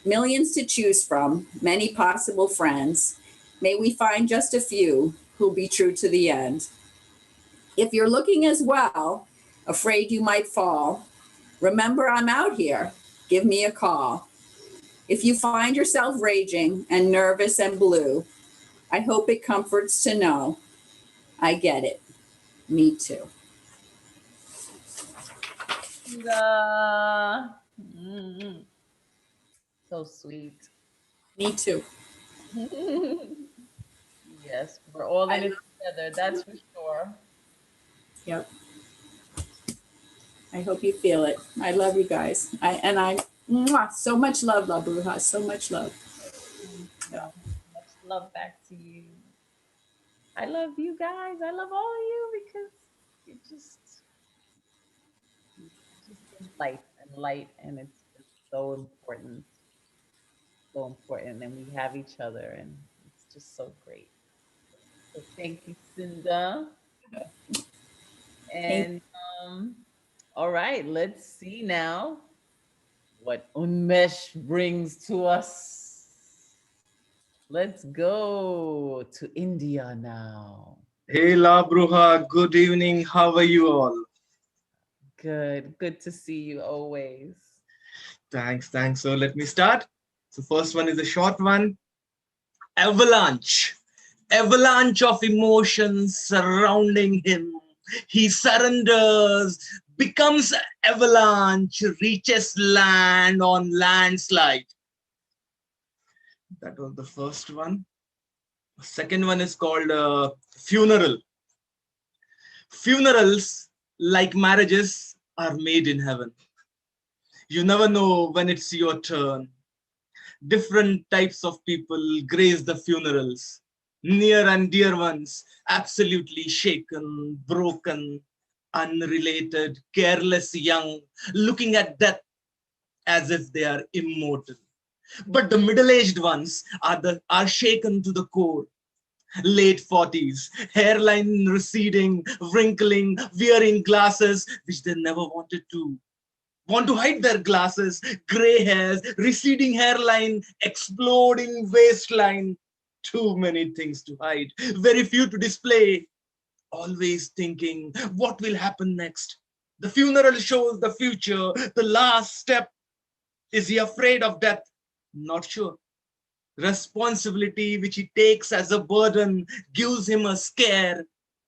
Millions to choose from, many possible friends. May we find just a few who'll be true to the end. If you're looking as well, afraid you might fall, remember I'm out here. Give me a call. If you find yourself raging and nervous and blue, I hope it comforts to know I get it. Me too. Mm. So sweet. Me too. Yes, we're all in I, it together. That's for sure. yep. I hope you feel it. I love you guys. So much love, La Bruja. So much love. Thank you. Much love back to you. I love you guys. I love all of you because you just give light, and it's just so important, so important. And we have each other, and it's just so great. So thank you, Cinda. Thank And all right, let's see now what Unmesh brings to us. Let's go to India now. Hey La Bruja, good evening. How are you all? Good to see you always. Thanks. So let me start. So first one is a short one. Avalanche. Avalanche of emotions surrounding him. He surrenders, becomes avalanche, reaches land on landslide. That was the first one. The second one is called funeral. Funerals, like marriages, are made in heaven. You never know when it's your turn. Different types of people grace the funerals. Near and dear ones, absolutely shaken, broken, unrelated, careless young, looking at death as if they are immortal. But the middle-aged ones are shaken to the core. Late 40s, hairline receding, wrinkling, wearing glasses which they never wanted to. Want to hide their glasses, gray hairs, receding hairline, exploding waistline. Too many things to hide, very few to display. Always thinking, what will happen next? The funeral shows the future, the last step. Is he afraid of death? Not sure. Responsibility which he takes as a burden gives him a scare.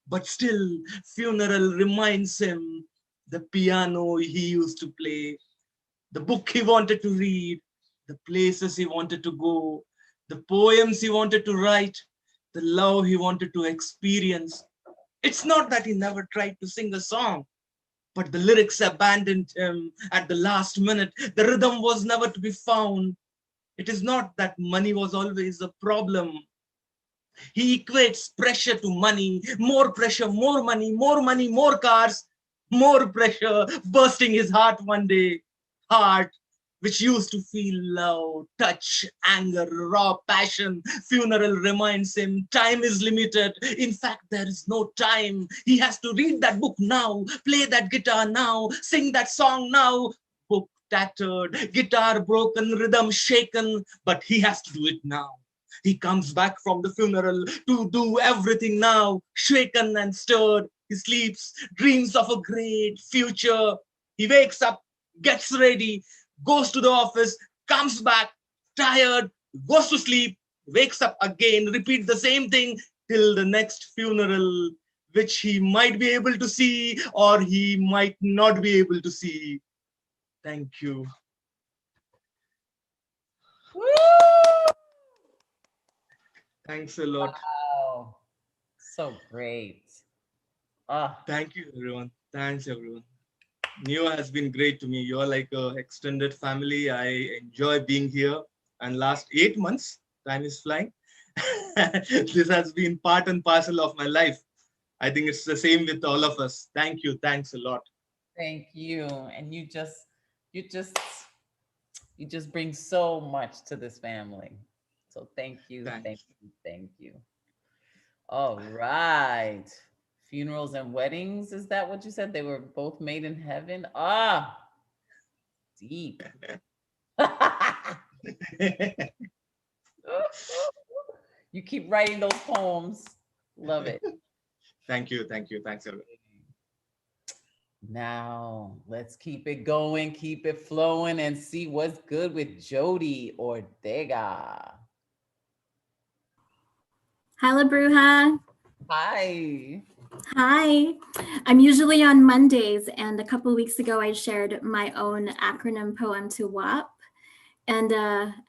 But still, funeral reminds him the piano he used to play, the book he wanted to read, the places he wanted to go, the poems he wanted to write, the love he wanted to experience. It's not that he never tried to sing a song, but the lyrics abandoned him at the last minute. The rhythm was never to be found. It is not that money was always a problem. He equates pressure to money, more pressure, more money, more cars, more pressure, bursting his heart one day. Heart which used to feel love, touch, anger, raw passion. Funeral reminds him time is limited. In fact, there is no time. He has to read that book now, play that guitar now, sing that song now. Book tattered, guitar broken, rhythm shaken, but he has to do it now. He comes back from the funeral to do everything now, shaken and stirred. He sleeps, dreams of a great future. He wakes up, gets ready, goes to the office, comes back, tired, goes to sleep, wakes up again, repeat the same thing till the next funeral, which he might be able to see or he might not be able to see. Thank you. Woo! Thanks a lot. Wow. So great. Thank you, everyone. Thanks, everyone. Neo has been great to me. You're like an extended family. I enjoy being here. And last 8 months, time is flying. This has been part and parcel of my life. I think it's the same with all of us. Thank you. Thanks a lot. Thank you. And you just bring so much to this family. So thank you, Thanks. thank you. All right. Funerals and weddings, is that what you said? They were both made in heaven? Deep. You keep writing those poems. Love it. Thank you. Thank you. Thanks, everyone. Now, let's keep it going, keep it flowing, and see what's good with Jody Ortega. Hi, La Bruja. Hi. Hi, I'm usually on Mondays, and a couple weeks ago I shared my own acronym poem to WAP, and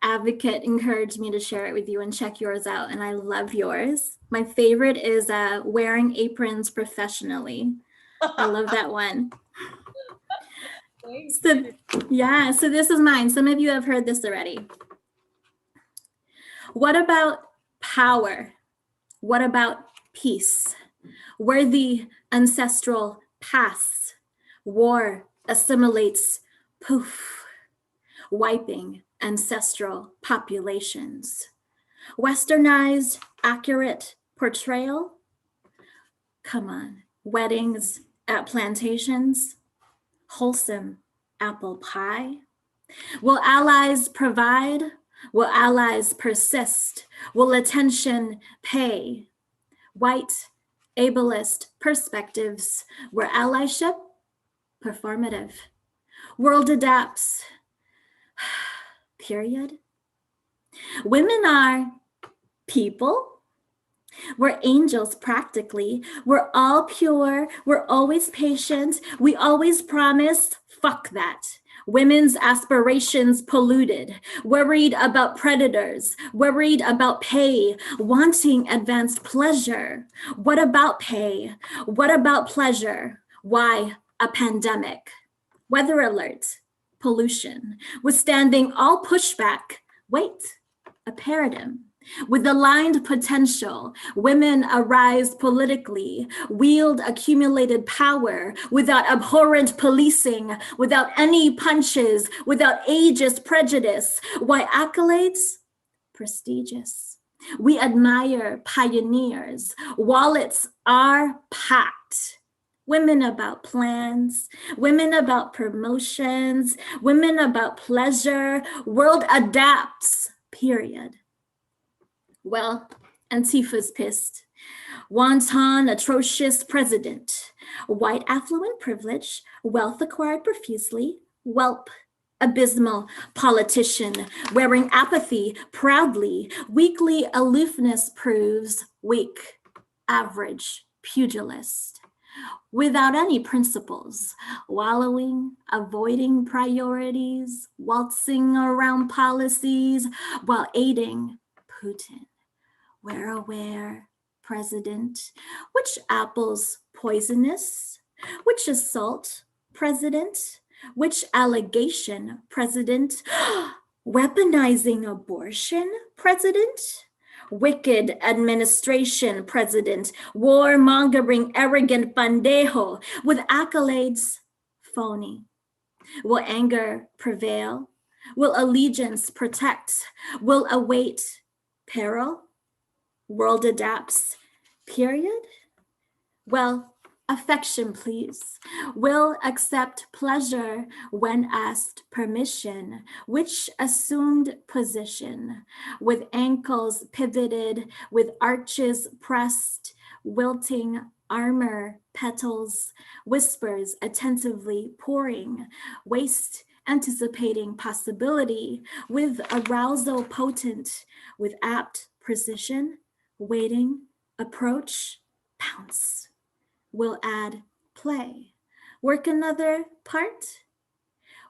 Advocate encouraged me to share it with you and check yours out, and I love yours. My favorite is wearing aprons professionally. I love that one. So, yeah, so this is mine. Some of you have heard this already. What about power? What about peace? Worthy ancestral paths. War assimilates, poof, wiping ancestral populations. Westernized, accurate portrayal? Come on. Weddings at plantations? Wholesome apple pie? Will allies provide? Will allies persist? Will attention pay? White, ableist perspectives where allyship performative. World adapts, period. Women are people. We're angels practically. We're all pure. We're always patient. We always promise. Fuck that. Women's aspirations polluted, worried about predators, worried about pay, wanting advanced pleasure. What about pay? What about pleasure? Why a pandemic? Weather alert, pollution, withstanding all pushback. Wait, a paradigm. With aligned potential, women arise politically, wield accumulated power without abhorrent policing, without any punches, without ageist prejudice. Why accolades? Prestigious. We admire pioneers. Wallets are packed. Women about plans, women about promotions, women about pleasure. World adapts, period. Well, Antifa's pissed. Wanton, atrocious president. White affluent privilege, wealth acquired profusely. Whelp, abysmal politician, wearing apathy proudly. Weakly aloofness proves weak. Average pugilist. Without any principles, wallowing, avoiding priorities, waltzing around policies while aiding Putin. We're aware, President, which apple's poisonous, which assault, President, which allegation, President, weaponizing abortion, President, wicked administration, President, warmongering, arrogant bandejo, with accolades, phony. Will anger prevail? Will allegiance protect? Will await peril? World adapts, period? Well, affection, please. Will accept pleasure when asked permission. Which assumed position? With ankles pivoted, with arches pressed, wilting armor petals, whispers attentively pouring, waist anticipating possibility, with arousal potent, with apt precision, waiting, approach, pounce. Will add play. Work another part?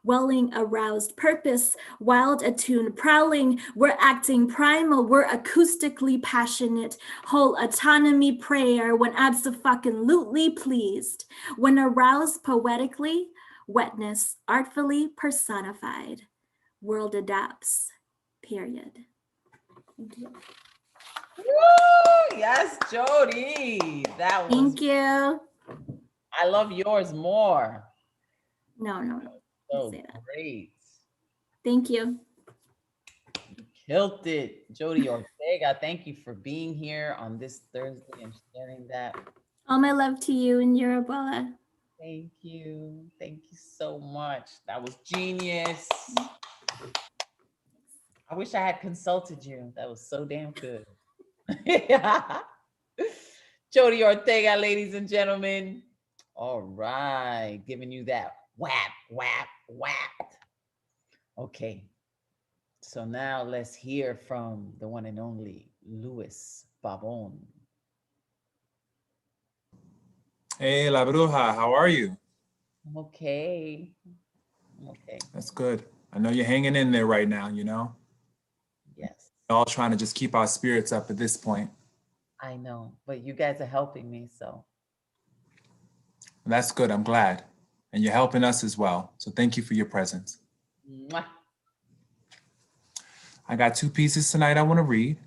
Welling aroused purpose, wild attuned prowling, we're acting primal, we're acoustically passionate, whole autonomy prayer when abso-fucking-lutely pleased, when aroused poetically, wetness artfully personified. World adapts, period. Thank you. Woo! Yes, Jody. That was. Thank you. I love yours more. No. So great. Thank you. You killed it. Jody Ortega, thank you for being here on this Thursday and sharing that. All my love to you and your abuela. Thank you. Thank you so much. That was genius. I wish I had consulted you. That was so damn good. Jody Ortega, ladies and gentlemen. All right. Giving you that whap, whap, whap. Okay. So now let's hear from the one and only Luis Pavon. Hey, La Bruja, how are you? I'm okay. I'm okay. That's good. I know you're hanging in there right now, you know? Yes, We're all trying to just keep our spirits up at this point. I know. But you guys are helping me, so And that's good. I'm glad. And you're helping us as well. So thank you for your presence. mwah. I got 2 pieces tonight I want to read.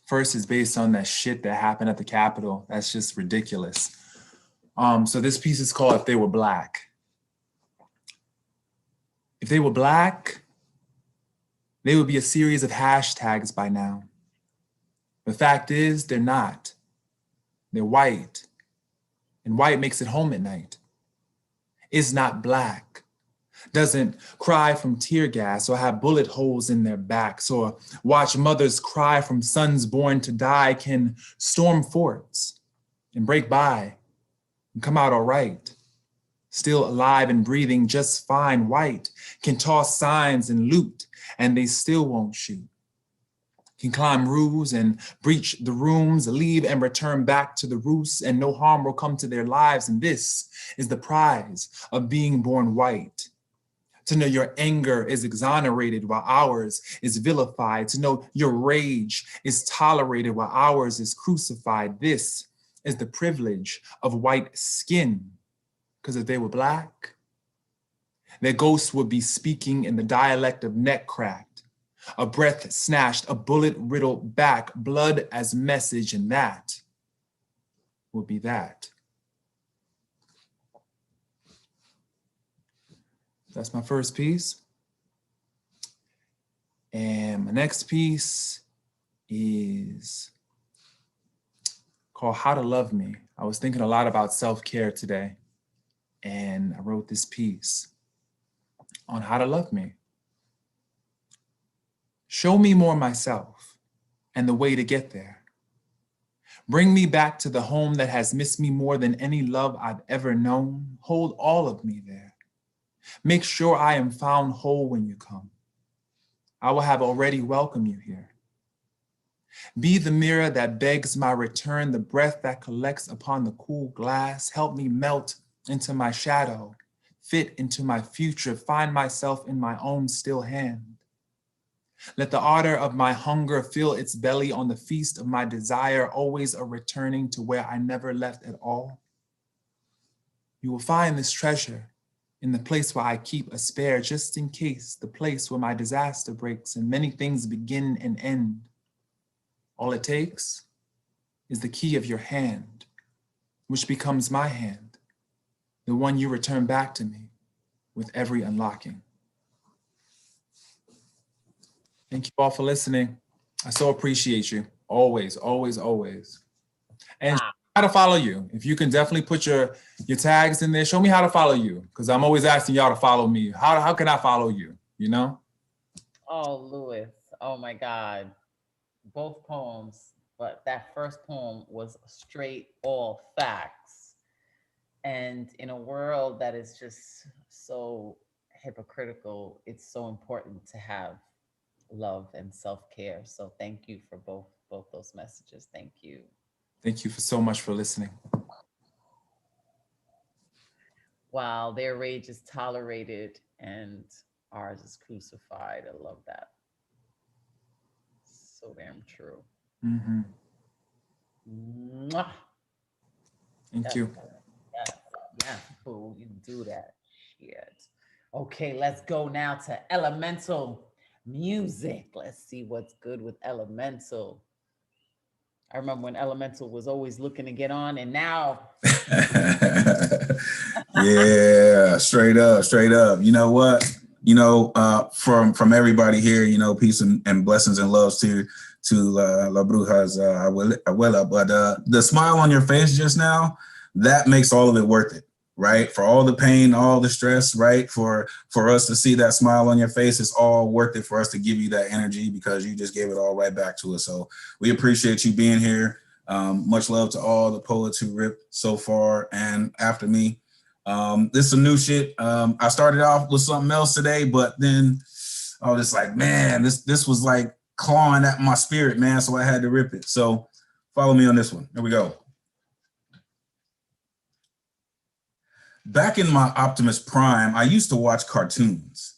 First is based on that shit that happened at the Capitol. That's just ridiculous. So this piece is called If They Were Black. If they were black, they would be a series of hashtags by now. The fact is, they're not. They're white. And white makes it home at night. Is not black. Doesn't cry from tear gas or have bullet holes in their backs or watch mothers cry from sons born to die, can storm forts and break by and come out all right. Still alive and breathing just fine. White can toss signs and loot and they still won't shoot. Can climb roofs and breach the rooms, leave and return back to the roosts, and no harm will come to their lives. And this is the prize of being born white. To know your anger is exonerated while ours is vilified. To know your rage is tolerated while ours is crucified. This is the privilege of white skin. Because if they were black, their ghosts would be speaking in the dialect of neck cracked, a breath snatched, a bullet riddled back, blood as message, and that would be that. That's my first piece. And my next piece is called How to Love Me. I was thinking a lot about self-care today, and I wrote this piece on how to love me. Show me more myself and the way to get there. Bring me back to the home that has missed me more than any love I've ever known. Hold all of me there. Make sure I am found whole when you come. I will have already welcomed you here. Be the mirror that begs my return, the breath that collects upon the cool glass. Help me melt into my shadow, fit into my future, find myself in my own still hand. Let the ardor of my hunger fill its belly on the feast of my desire, always a returning to where I never left at all. You will find this treasure in the place where I keep a spare, just in case, the place where my disaster breaks and many things begin and end. All it takes is the key of your hand, which becomes my hand, the one you return back to me with every unlocking. Thank you all for listening. I so appreciate you. Always, always, always. And how to follow you. If you can definitely put your tags in there, show me how to follow you. Because I'm always asking y'all to follow me. How can I follow you? You know? Oh, Louis. Oh my God. Both poems, but that first poem was straight all facts. And in a world that is just so hypocritical, it's so important to have love and self-care. So thank you for both those messages. Thank you. Thank you so much for listening. While their rage is tolerated and ours is crucified. I love that. So damn true. Mm-hmm. Mwah. Thank you. Yeah, boo, you do that. Shit. Okay, let's go now to elemental music. Let's see what's good with elemental. I remember when elemental was always looking to get on, and now. Yeah, straight up. You know what? From everybody here, peace and blessings and loves to La Bruja's abuela. But the smile on your face just now, that makes all of it worth it, right? For all the pain, all the stress, right? For us to see that smile on your face, it's all worth it for us to give you that energy because you just gave it all right back to us. So we appreciate you being here. Much love to all the poets who ripped so far and after me. This is some new shit. I started off with something else today, but then I was just like, man, this was like clawing at my spirit, man. So I had to rip it. So follow me on this one. Here we go. Back in my Optimus Prime, I used to watch cartoons.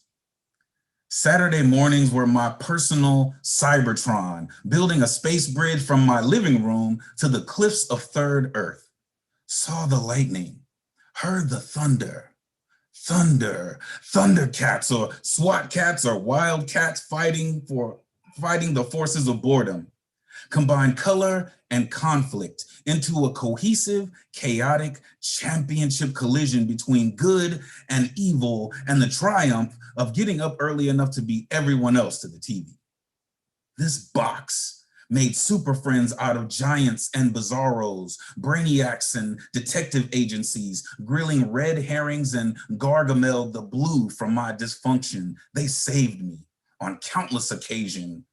Saturday mornings were my personal Cybertron, building a space bridge from my living room to the cliffs of Third Earth. Saw the lightning, heard the thunder. Thundercats or SWAT cats or wildcats fighting the forces of boredom. Combine color and conflict into a cohesive, chaotic championship collision between good and evil and the triumph of getting up early enough to beat everyone else to the TV. This box made super friends out of giants and bizarros, brainiacs and detective agencies, grilling red herrings and Gargamel the Blue from my dysfunction. They saved me on countless occasions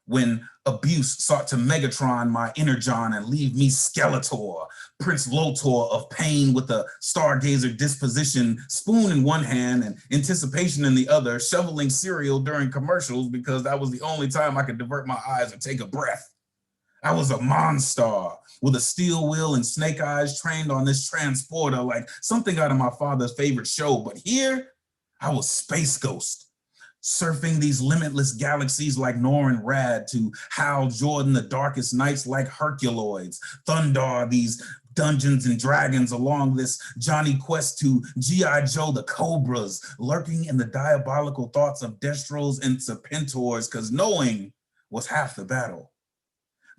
when abuse sought to Megatron my inner John and leave me Skeletor, Prince Lotor of pain with a stargazer disposition, spoon in one hand and anticipation in the other, shoveling cereal during commercials because that was the only time I could divert my eyes or take a breath. I was a monster with a steel wheel and snake eyes trained on this transporter like something out of my father's favorite show, but here I was Space Ghost, surfing these limitless galaxies like Norrin Rad to Hal Jordan the darkest nights like Herculoids, Thundar these Dungeons and Dragons along this Johnny Quest to G.I. Joe the Cobras, lurking in the diabolical thoughts of Destros and Serpentors, because knowing was half the battle.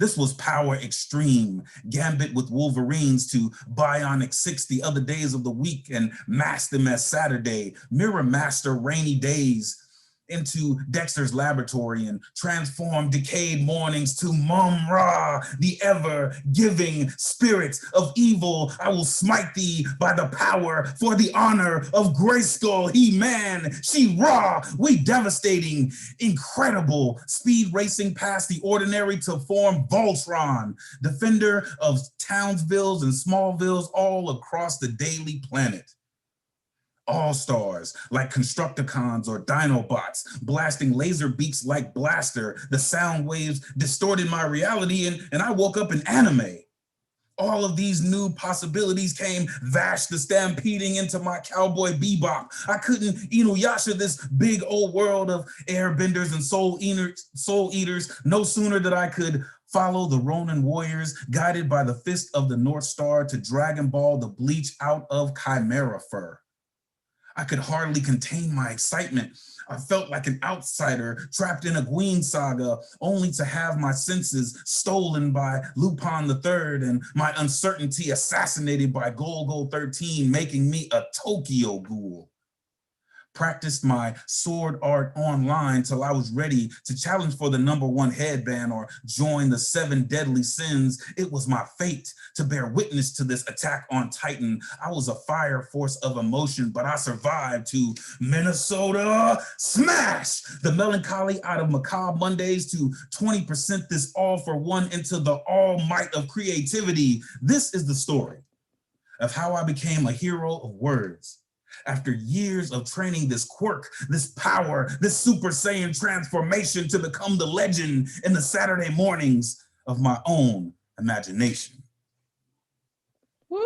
This was Power Extreme, Gambit with Wolverines to Bionic 6 the other days of the week and mask them as Saturday, Mirror Master Rainy Days, into Dexter's laboratory and transform decayed mornings to Mum Ra, the ever-giving spirit of evil. I will smite thee by the power for the honor of Grayskull, He-Man, She-Ra. We devastating, incredible, speed racing past the ordinary to form Voltron, defender of Townsvilles and Smallvilles all across the daily planet. All-stars like Constructicons or Dinobots, blasting laser beaks like Blaster. The sound waves distorted my reality and I woke up in anime. All of these new possibilities came Vash the stampeding into my Cowboy Bebop. I couldn't Inuyasha this big old world of airbenders and soul eaters no sooner than I could follow the Ronin warriors guided by the fist of the North Star to Dragon Ball the Bleach out of Chimera fur. I could hardly contain my excitement. I felt like an outsider trapped in a Gween saga, only to have my senses stolen by Lupin III and my uncertainty assassinated by Golgo 13, making me a Tokyo ghoul. Practiced my sword art online till I was ready to challenge for the #1 headband or join the 7 deadly sins. It was my fate to bear witness to this attack on Titan. I was a fire force of emotion, but I survived to Minnesota smash the melancholy out of Macabre Mondays to 20% this all for one into the all might of creativity. This is the story of how I became a hero of words. After years of training this quirk, this power, this Super Saiyan transformation to become the legend in the Saturday mornings of my own imagination. Woo!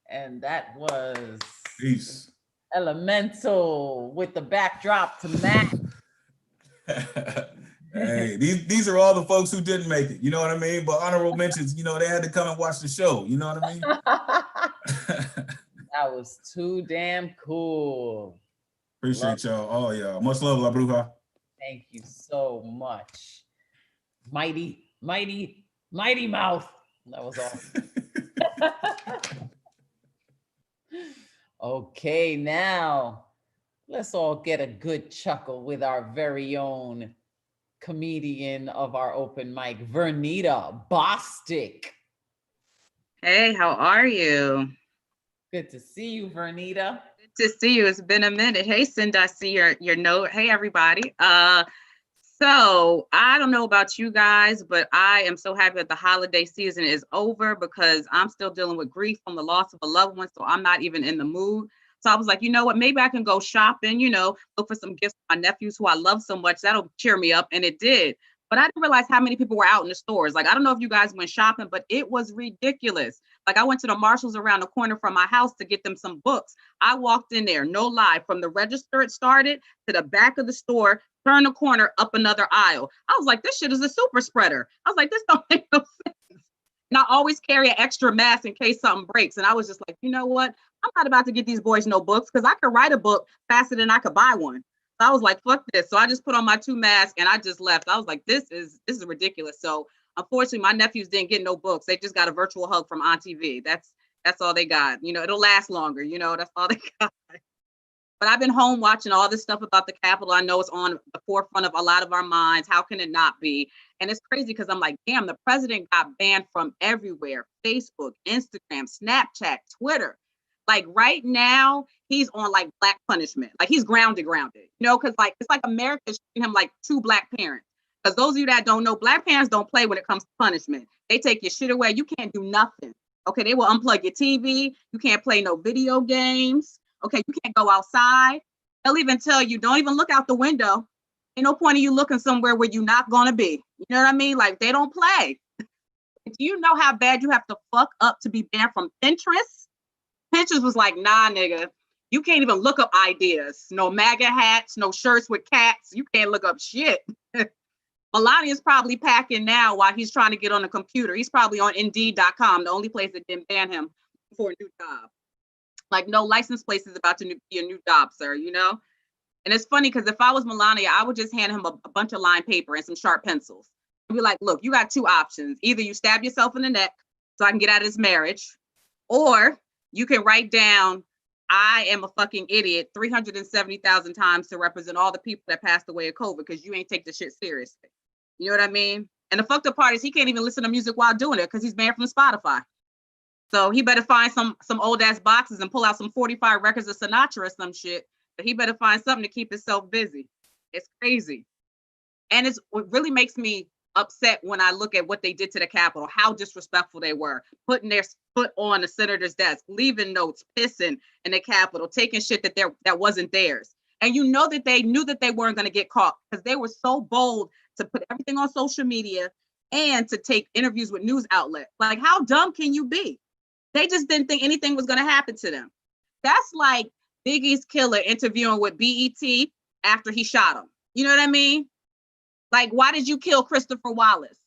And that was Peace. Elemental with the backdrop to Matt. Hey, these are all the folks who didn't make it. You know what I mean? But honorable mentions, they had to come and watch the show. You know what I mean? That was too damn cool. Appreciate y'all. All y'all. Much love, La Bruja. Thank you so much. Mighty mouth. That was awesome. Okay, now let's all get a good chuckle with our very own comedian of our open mic, Vernita Bostic. Hey, how are you? Good to see you, Vernita. Good to see you. It's been a minute. Hey, Cindy, I see your note. Hey, everybody. So I don't know about you guys, but I am so happy that the holiday season is over because I'm still dealing with grief from the loss of a loved one. So I'm not even in the mood. So I was like, you know what, maybe I can go shopping, look for some gifts for my nephews who I love so much. That'll cheer me up. And it did. but I didn't realize how many people were out in the stores. Like, I don't know if you guys went shopping, but it was ridiculous. Like, I went to the Marshalls around the corner from my house to get them some books. I walked in there, no lie, from the register it started to the back of the store, turn the corner, up another aisle. I was like, this shit is a super spreader. I was like, this don't make no sense. And I always carry an extra mask in case something breaks. And I was just like, you know what? I'm not about to get these boys no books because I could write a book faster than I could buy one. So I was like, fuck this. So I just put on my 2 masks and I just left. I was like, this is ridiculous. So unfortunately, my nephews didn't get no books. They just got a virtual hug from Auntie V. That's all they got. You know, it'll last longer. You know, that's all they got. But I've been home watching all this stuff about the Capitol. I know it's on the forefront of a lot of our minds. How can it not be? And it's crazy because I'm like, damn, the president got banned from everywhere. Facebook, Instagram, Snapchat, Twitter. Like right now, he's on like black punishment. Like he's grounded. You know, because like it's like America's treating him like 2 black parents. Because those of you that don't know, black parents don't play when it comes to punishment. They take your shit away. You can't do nothing. Okay, they will unplug your TV. You can't play no video games. Okay, you can't go outside. They'll even tell you, don't even look out the window. Ain't no point of you looking somewhere where you're not gonna be. You know what I mean? Like they don't play. Do you know how bad you have to fuck up to be banned from Pinterest? Pinterest was like, nah, nigga, you can't even look up ideas. No MAGA hats, no shirts with cats. You can't look up shit. Melania's probably packing now while he's trying to get on the computer. He's probably on Indeed.com, the only place that didn't ban him for a new job. Like no license place is about to be a new job, sir, you know? And it's funny because if I was Melania, I would just hand him a bunch of lined paper and some sharp pencils. And be like, look, you got 2 options. Either you stab yourself in the neck so I can get out of this marriage, or you can write down, I am a fucking idiot 370,000 times to represent all the people that passed away of COVID because you ain't take the shit seriously. You know what I mean? And the fucked up part is he can't even listen to music while doing it because he's banned from Spotify. So he better find some old ass boxes and pull out some 45 records of Sinatra or some shit. But he better find something to keep himself busy. It's crazy. And it really makes me upset when I look at what they did to the Capitol, how disrespectful they were, putting their foot on the senator's desk, leaving notes, pissing in the Capitol, taking shit that wasn't theirs. And you know that they knew that they weren't going to get caught because they were so bold to put everything on social media and to take interviews with news outlets. Like, how dumb can you be? They just didn't think anything was going to happen to them. That's like Biggie's killer interviewing with BET after he shot him. You know what I mean? Like, why did you kill Christopher Wallace?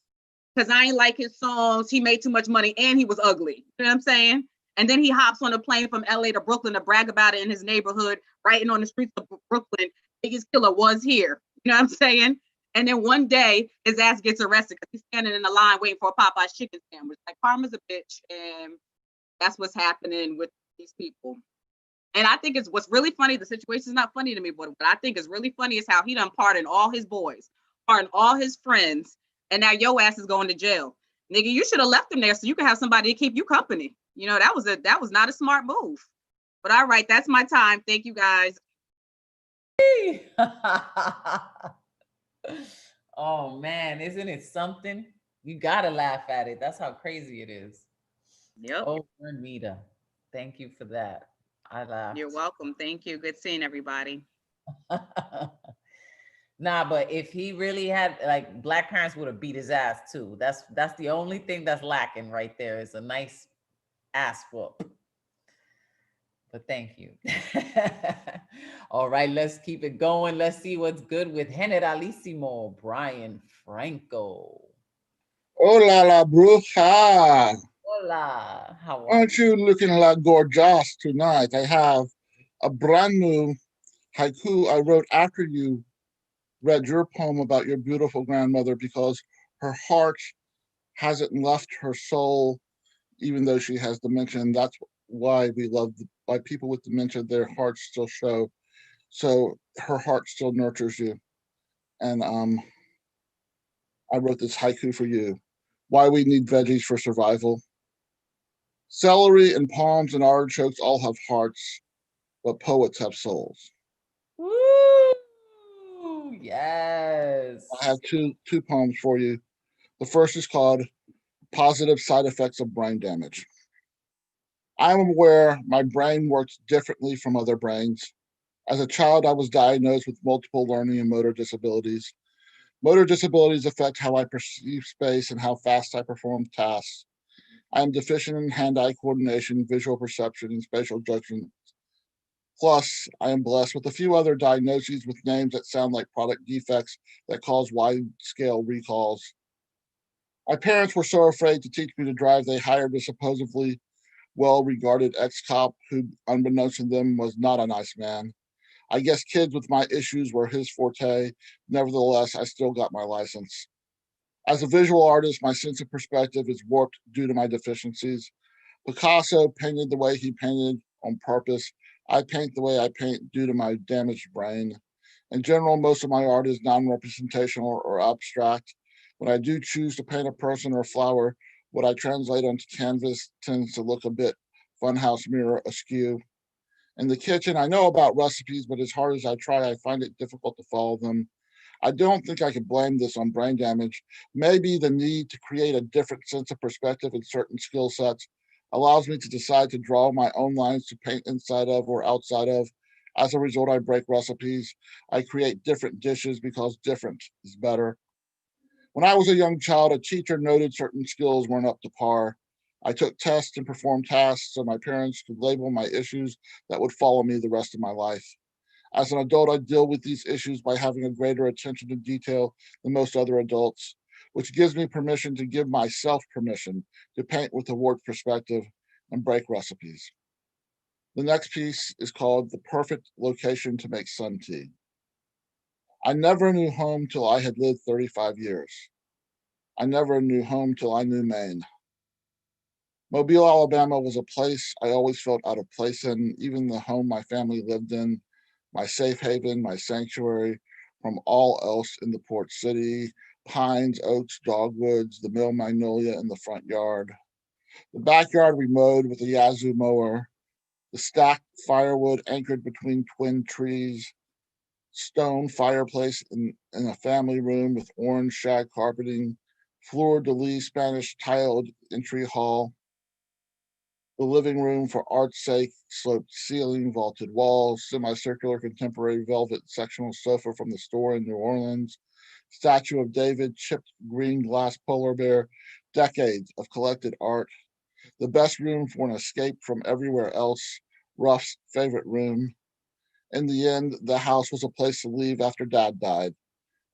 Because I ain't like his songs. He made too much money and he was ugly. You know what I'm saying? And then he hops on a plane from LA to Brooklyn to brag about it in his neighborhood, writing on the streets of Brooklyn, Biggie's killer was here. You know what I'm saying? And then one day his ass gets arrested because he's standing in the line waiting for a Popeye's chicken sandwich. Like, karma's a bitch. And that's what's happening with these people. And I think it's what's really funny. The situation is not funny to me, but what I think is really funny is how he done pardoned all his boys, pardoned all his friends, and now your ass is going to jail. Nigga, you should have left him there so you can have somebody to keep you company. You know, that was not a smart move. But all right, that's my time. Thank you guys. Oh man, isn't it something? You gotta laugh at it. That's how crazy it is. Yep. Oh, Nita, thank you for that. I laughed. You're welcome. Thank you. Good seeing everybody. Nah, but if he really had, like, black parents would have beat his ass too. That's the only thing that's lacking right there is a nice ass whoop. But thank you. All right, let's keep it going. Let's see what's good with Generalissimo Brian Franco. Hola, la bruja. Hola, how are Aren't you looking like gorgeous tonight? I have a brand new haiku I wrote after you read your poem about your beautiful grandmother because her heart hasn't left her soul, even though she has dementia. And that's why we love, why people with dementia, their hearts still show. So her heart still nurtures you. And I wrote this haiku for you. Why we need veggies for survival. Celery and palms and artichokes all have hearts, but poets have souls. Woo! Yes. I have two poems for you. The first is called Positive Side Effects of Brain Damage. I'm aware my brain works differently from other brains. As a child, I was diagnosed with multiple learning and motor disabilities. Motor disabilities affect how I perceive space and how fast I perform tasks. I am deficient in hand-eye coordination, visual perception, and spatial judgment. Plus, I am blessed with a few other diagnoses with names that sound like product defects that cause wide-scale recalls. My parents were so afraid to teach me to drive, they hired a supposedly well-regarded ex-cop who, unbeknownst to them, was not a nice man. I guess kids with my issues were his forte. Nevertheless, I still got my license. As a visual artist, my sense of perspective is warped due to my deficiencies. Picasso painted the way he painted on purpose. I paint the way I paint due to my damaged brain. In general, most of my art is non-representational or abstract. When I do choose to paint a person or a flower, what I translate onto canvas tends to look a bit funhouse mirror askew. In the kitchen, I know about recipes, but as hard as I try, I find it difficult to follow them. I don't think I could blame this on brain damage. Maybe the need to create a different sense of perspective in certain skill sets allows me to decide to draw my own lines to paint inside of or outside of. As a result, I break recipes. I create different dishes because different is better. When I was a young child, a teacher noted certain skills weren't up to par. I took tests and performed tasks so my parents could label my issues that would follow me the rest of my life. As an adult, I deal with these issues by having a greater attention to detail than most other adults, which gives me permission to give myself permission to paint with a warped perspective and break recipes. The next piece is called The Perfect Location to Make Sun Tea. I never knew home till I had lived 35 years. I never knew home till I knew Maine. Mobile, Alabama was a place I always felt out of place in, even the home my family lived in, my safe haven, my sanctuary from all else in the port city, pines, oaks, dogwoods, the mill magnolia in the front yard. The backyard we mowed with a Yazoo mower, the stacked firewood anchored between twin trees, stone fireplace in a family room with orange shag carpeting, fleur-de-lis Spanish tiled entry hall, the living room for art's sake, sloped ceiling, vaulted walls, semicircular contemporary velvet sectional sofa from the store in New Orleans, statue of David, chipped green glass polar bear, decades of collected art, the best room for an escape from everywhere else, Ruff's favorite room. In the end, the house was a place to leave after Dad died,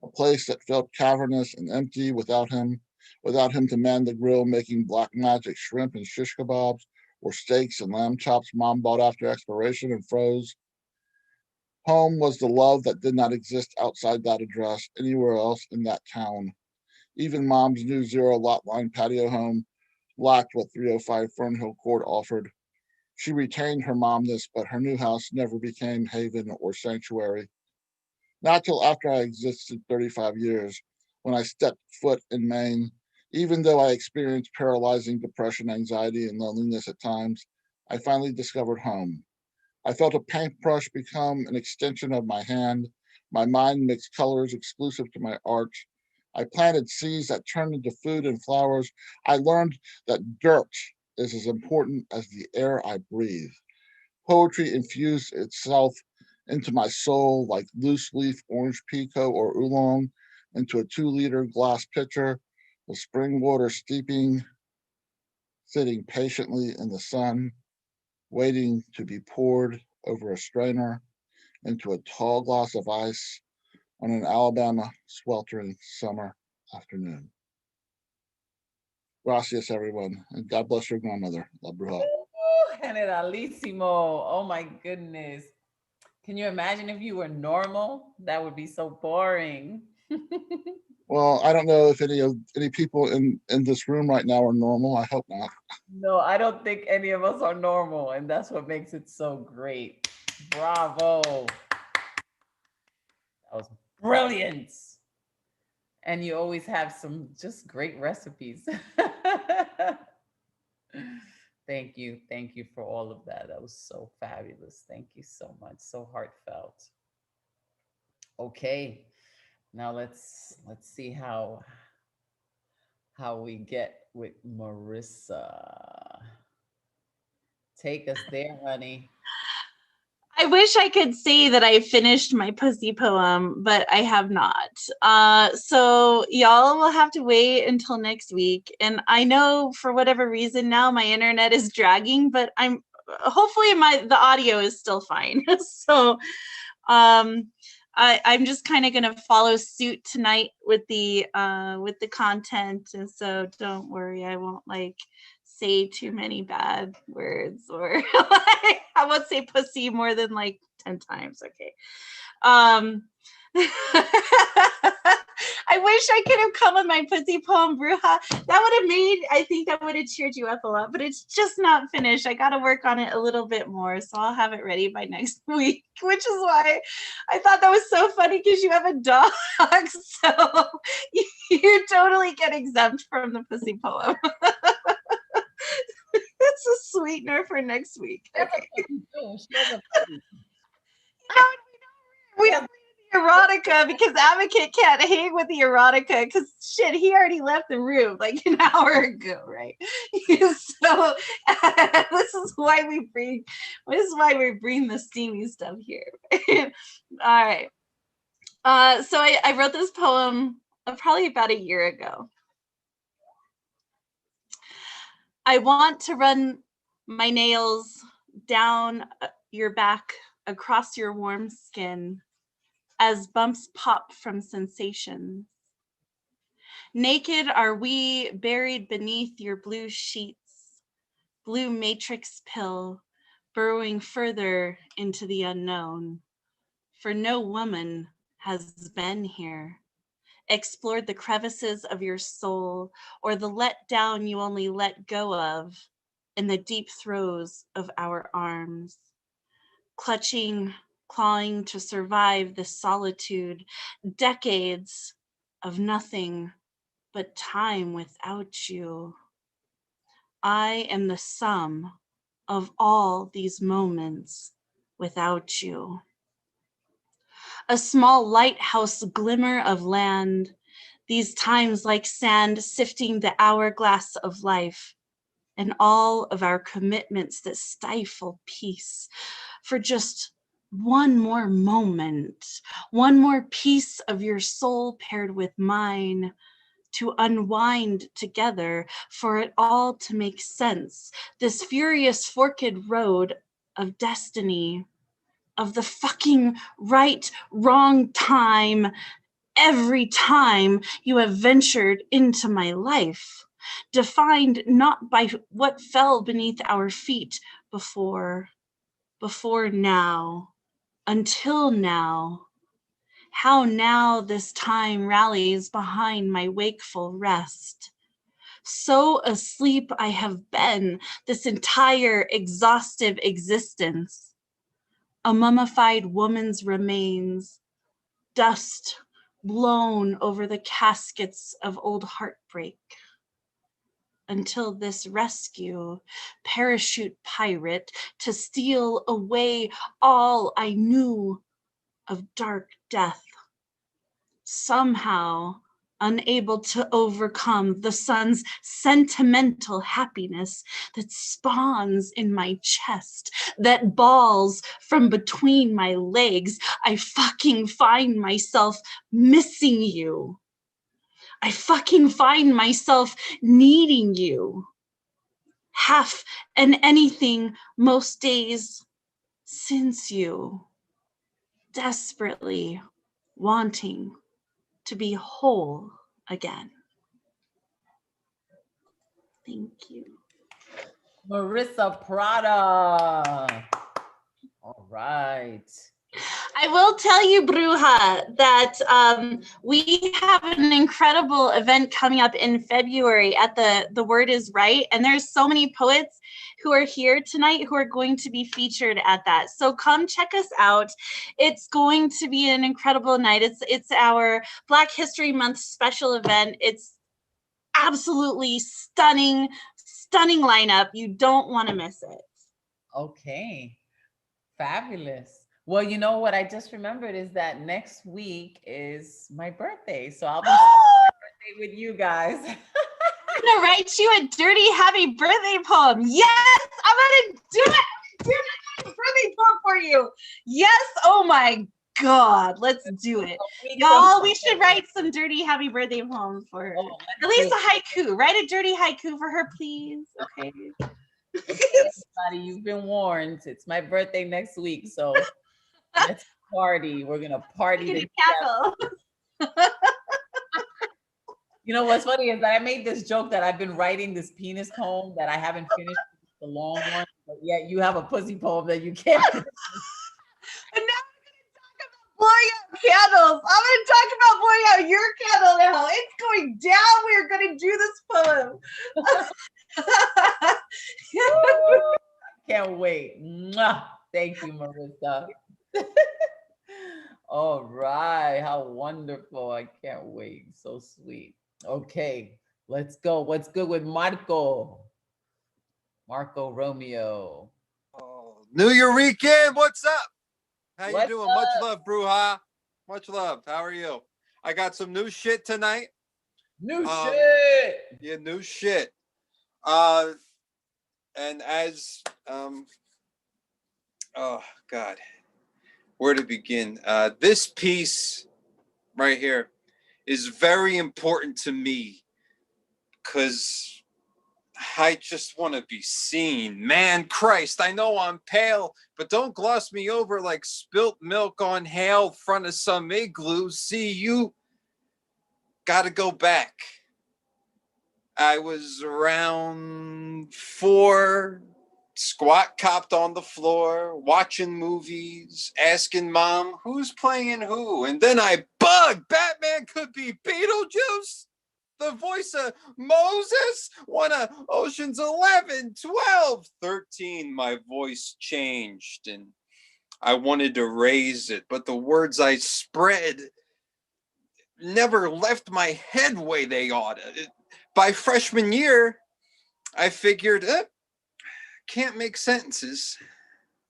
a place that felt cavernous and empty without him to man the grill making black magic shrimp and shish kebabs, or steaks and lamb chops Mom bought after expiration and froze. Home was the love that did not exist outside that address anywhere else in that town. Even Mom's new zero lot line patio home lacked what 305 Fernhill Court offered. She retained her momness, but her new house never became haven or sanctuary. Not till after I existed 35 years, when I stepped foot in Maine, even though I experienced paralyzing depression, anxiety, and loneliness at times, I finally discovered home. I felt a paintbrush become an extension of my hand. My mind mixed colors exclusive to my art. I planted seeds that turned into food and flowers. I learned that dirt is as important as the air I breathe. Poetry infused itself into my soul like loose leaf orange pekoe or oolong into a 2-liter glass pitcher with spring water steeping, sitting patiently in the sun, waiting to be poured over a strainer into a tall glass of ice on an Alabama sweltering summer afternoon. Gracias, everyone, and God bless your grandmother, La Bruja. Generalissimo. Oh my goodness. Can you imagine if you were normal? That would be so boring. Well, I don't know if any people in this room right now are normal. I hope not. No, I don't think any of us are normal, and that's what makes it so great. Bravo. That was brilliant. And you always have some just great recipes. Thank you. Thank you for all of that. That was so fabulous. Thank you so much. So heartfelt. Okay. Now let's see how we get with Marissa. Take us there, honey. I wish I could say that I finished my pussy poem, but I have not. So y'all will have to wait until next week. And I know for whatever reason now my internet is dragging, but hopefully the audio is still fine. So I'm just kind of gonna follow suit tonight with the content, and so don't worry, I won't like say too many bad words, or like, I won't say pussy more than like 10 times. Okay. I wish I could have come with my pussy poem, Bruja. I think that would have cheered you up a lot, but it's just not finished. I got to work on it a little bit more, so I'll have it ready by next week, which is why I thought that was so funny, because you have a dog, so you totally get exempt from the pussy poem. That's a sweetener for next week. Okay. We have the erotica because Advocate can't hang with the erotica because shit, he already left the room like an hour ago, right? So this is why we bring the steamy stuff here. All right. So I wrote this poem probably about a year ago. I want to run my nails down your back, across your warm skin, as bumps pop from sensations. Naked are we, buried beneath your blue sheets, blue matrix pill, burrowing further into the unknown. For no woman has been here, explored the crevices of your soul, or the letdown you only let go of in the deep throes of our arms, clutching, clawing to survive the solitude, decades of nothing but time without you. I am the sum of all these moments without you. A small lighthouse glimmer of land, these times like sand sifting the hourglass of life, and all of our commitments that stifle peace for just one more moment, one more piece of your soul paired with mine, to unwind together, for it all to make sense. This furious forked road of destiny, of the fucking right, wrong time, every time you have ventured into my life, defined not by what fell beneath our feet before now, until now. How now this time rallies behind my wakeful rest. So asleep I have been this entire exhaustive existence. A mummified woman's remains, dust blown over the caskets of old heartbreak. Until this rescue, parachute pirate, to steal away all I knew of dark death. Somehow, unable to overcome the sun's sentimental happiness that spawns in my chest, that balls from between my legs, I fucking find myself missing you. I fucking find myself needing you. Half and anything most days since you. Desperately wanting to be whole again. Thank you. Marissa Prada. All right. I will tell you, Bruja, that we have an incredible event coming up in February at the Word is Right. And there's so many poets who are here tonight who are going to be featured at that. So come check us out. It's going to be an incredible night. It's our Black History Month special event. It's absolutely stunning lineup. You don't want to miss it. Okay. Fabulous. Well, you know what I just remembered is that next week is my birthday. So I'll be celebrating my birthday with you guys. I'm gonna write you a dirty happy birthday poem. Yes, I'm gonna do it. I'm gonna do my birthday birthday poem for you. Yes. Oh my God. Let's do it. Y'all, we should write some dirty happy birthday poems for her. At least a haiku. Write a dirty haiku for her, please. Okay. Everybody, you've been warned. It's my birthday next week, so let's party. We're gonna party together. You know what's funny is that I made this joke that I've been writing this penis poem that I haven't finished, the long one, but yet you have a pussy poem that you can't finish. And now blowing out candles. I'm going to talk about blowing out your candle now. It's going down. We're going to do this poem. Can't wait. Mwah. Thank you, Marissa. All right. How wonderful. I can't wait. So sweet. Okay, let's go. What's good with Marco? Marco Romeo. New Year weekend. What's up? How you What's doing? up? Much love, Bruja. Much love. How are you? I got some new shit tonight. New shit. Yeah, new shit. And as oh God, where to begin? This piece right here is very important to me because I just want to be seen. Man, Christ, I know I'm pale, but don't gloss me over like spilt milk on hail in front of some igloo. See, you got to go back. I was around 4, squat copped on the floor, watching movies, asking mom, who's playing who? And then I bugged, Batman could be Beetlejuice? The voice of Moses? One of Ocean's 11, 12, 13, my voice changed and I wanted to raise it, but the words I spread never left my head way they ought to. By freshman year, I figured, can't make sentences.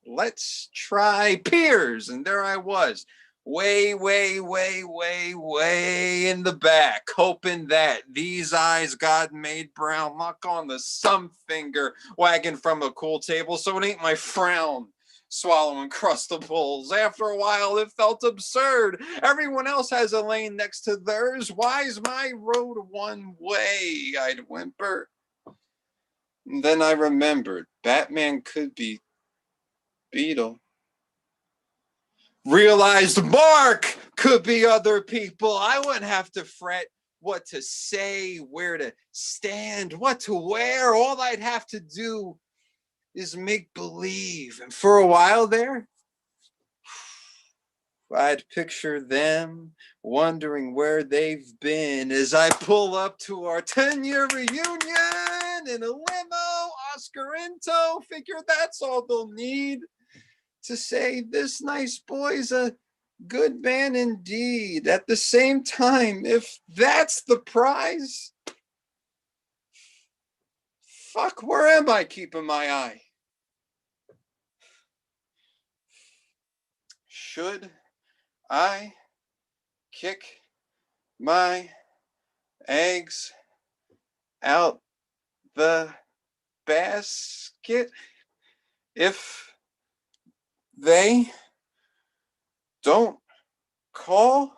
Let's try peers. And there I was, way, way, way, way, way in the back, hoping that these eyes God made brown, luck on the thumb finger, wagging from a cool table, so it ain't my frown. Swallowing crustables. After a while, it felt absurd. Everyone else has a lane next to theirs. Why's my road one way? I'd whimper. And then I remembered Batman could be Beetle. Realized Mark could be other people. I wouldn't have to fret what to say, where to stand, what to wear. All I'd have to do is make believe. And for a while there, I'd picture them wondering where they've been as I pull up to our 10-year reunion in a limo, Oscar in tow. Figure that's all they'll need to say this nice boy's a good man indeed. At the same time, if that's the prize, fuck, where am I keeping my eye? Should I kick my eggs out the basket if they don't call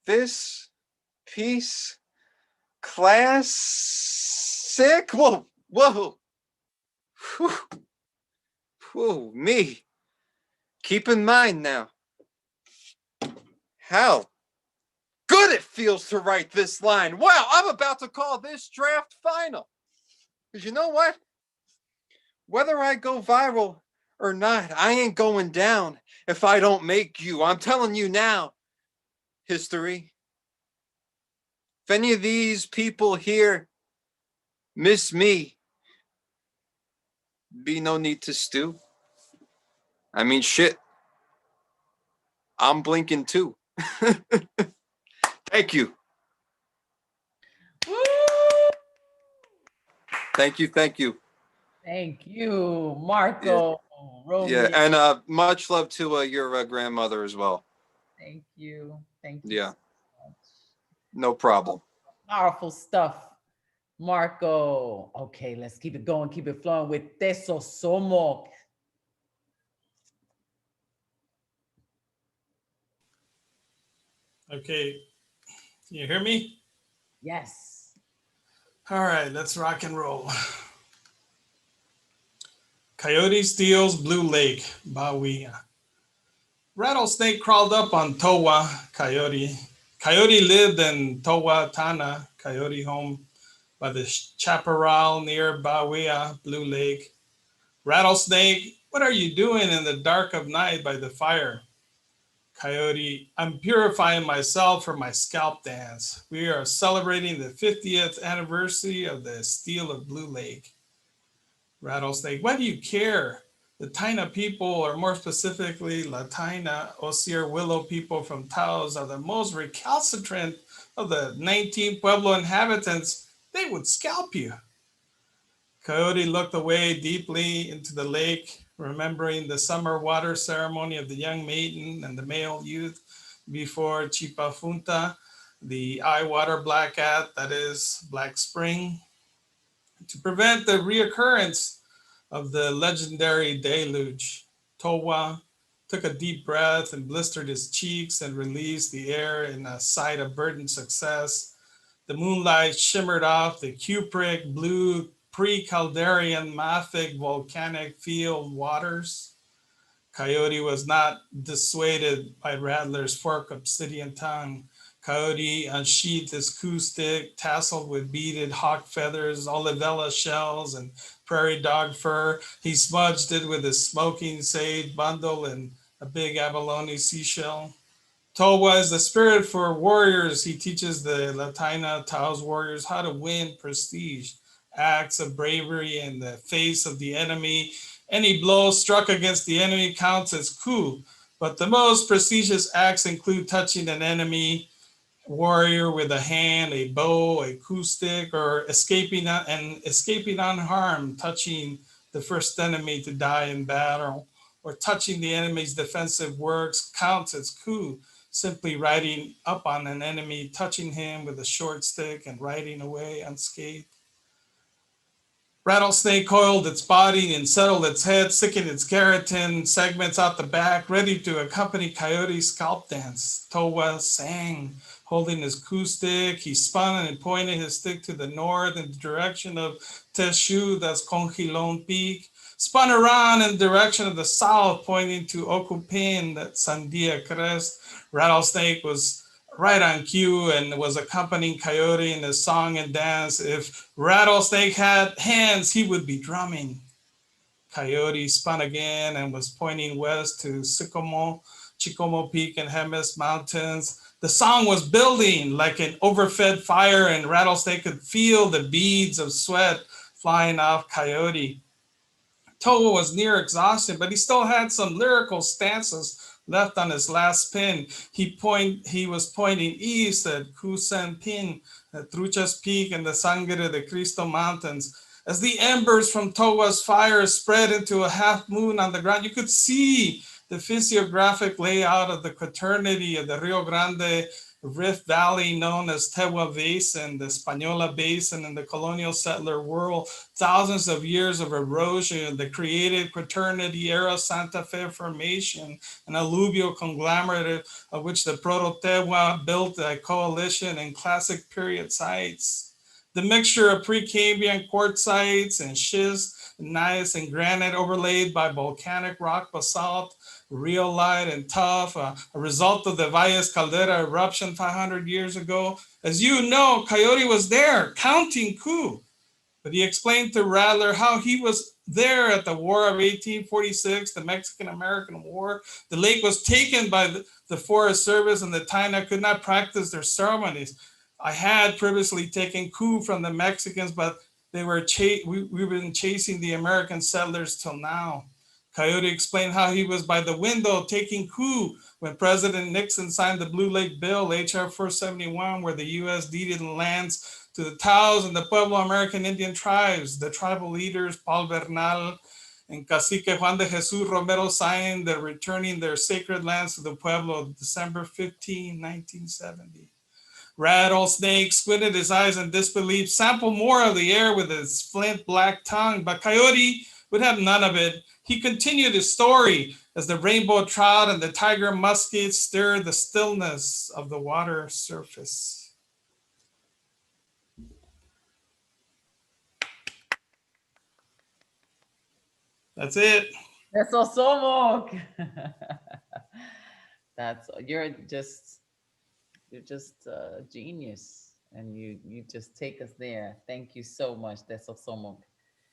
this piece classic? Whoa, whoa, whew, whew, me. Keep in mind now how good it feels to write this line. Wow, I'm about to call this draft final. Because you know what? Whether I go viral or not, I ain't going down if I don't make you. I'm telling you now, history. If any of these people here miss me, be no need to stew. I mean, shit, I'm blinking too. Thank you. Thank you, thank you. Thank you, Marco Romeo. Yeah, and much love to your grandmother as well. Thank you. Thank you. Yeah, no problem. Powerful stuff, Marco. Okay, let's keep it going, keep it flowing with Teso Somo. Okay, can you hear me? Yes. All right, let's rock and roll. Coyote steals Blue Lake, Bawia. Rattlesnake crawled up on Towa, Coyote. Coyote lived in Towa Tana, Coyote home by the chaparral near Bawia, Blue Lake. Rattlesnake, what are you doing in the dark of night by the fire? Coyote, I'm purifying myself for my scalp dance. We are celebrating the 50th anniversary of the steal of Blue Lake. Rattlesnake, why do you care? The Taina people, or more specifically, La Taina, Osier Willow people from Taos, are the most recalcitrant of the 19 Pueblo inhabitants. They would scalp you. Coyote looked away deeply into the lake, remembering the summer water ceremony of the young maiden and the male youth before Chipafunta, the eye water black cat, that is Black Spring. To prevent the reoccurrence of the legendary deluge, Towa took a deep breath and blistered his cheeks and released the air in a sight of verdant success. The moonlight shimmered off the cupric blue pre-Calderian mafic volcanic field waters. Coyote was not dissuaded by Rattler's forked obsidian tongue. Coyote unsheathed his coup stick, tasseled with beaded hawk feathers, olivella shells, and prairie dog fur. He smudged it with his smoking sage bundle and a big abalone seashell. Towa is the spirit for warriors. He teaches the Latina Taos warriors how to win prestige, acts of bravery in the face of the enemy. Any blow struck against the enemy counts as coup, but the most prestigious acts include touching an enemy warrior with a hand, a bow, a coup stick, or escaping unharmed, touching the first enemy to die in battle, or touching the enemy's defensive works counts as coup. Simply riding up on an enemy, touching him with a short stick, and riding away unscathed. Rattlesnake coiled its body and settled its head, sticking its keratin segments out the back, ready to accompany Coyote's scalp dance. Towa sang, holding his coup stick. He spun and pointed his stick to the north in the direction of Teshu, that's Conjilon Peak. Spun around in the direction of the south, pointing to Okupin, that's Sandia Crest. Rattlesnake was right on cue and was accompanying Coyote in his song and dance. If Rattlesnake had hands, he would be drumming. Coyote spun again and was pointing west to Chicomo Peak and Jemez Mountains. The song was building like an overfed fire, and Rattlesnake could feel the beads of sweat flying off Coyote. Towa was near exhaustion, but he still had some lyrical stanzas left on his last spin. He was pointing east at Kusen Pin, at Truchas Peak and the Sangre de Cristo Mountains. As the embers from Towa's fire spread into a half moon on the ground, you could see the physiographic layout of the quaternity of the Rio Grande Rift Valley, known as Tewa Basin, the Española Basin in the colonial settler world. Thousands of years of erosion, the created quaternity era Santa Fe Formation, an alluvial conglomerate of which the Proto-Tewa built a coalition in classic period sites. The mixture of Precambrian quartzites and schist, gneiss and granite overlaid by volcanic rock basalt, rhyolite and tuff, a result of the Valles Caldera eruption 500 years ago. As you know, Coyote was there counting coup, but he explained to Rattler how he was there at the War of 1846, the Mexican-American War. The lake was taken by the Forest Service and the Taina could not practice their ceremonies. I had previously taken coup from the Mexicans, but we've been chasing the American settlers till now. Coyote explained how he was by the window taking coup when President Nixon signed the Blue Lake Bill, H.R. 471, where the U.S. deeded lands to the Taos and the Pueblo American Indian tribes. The tribal leaders, Paul Bernal and Cacique Juan de Jesus Romero, signed the returning their sacred lands to the Pueblo, December 15, 1970. Rattlesnake squinted his eyes in disbelief, sampled more of the air with his flint black tongue, but Coyote would have none of it. He continued his story as the rainbow trout and the tiger musket stirred the stillness of the water surface. That's it. Eso somos. You're just a genius, and you just take us there. Thank you so much. Eso somos.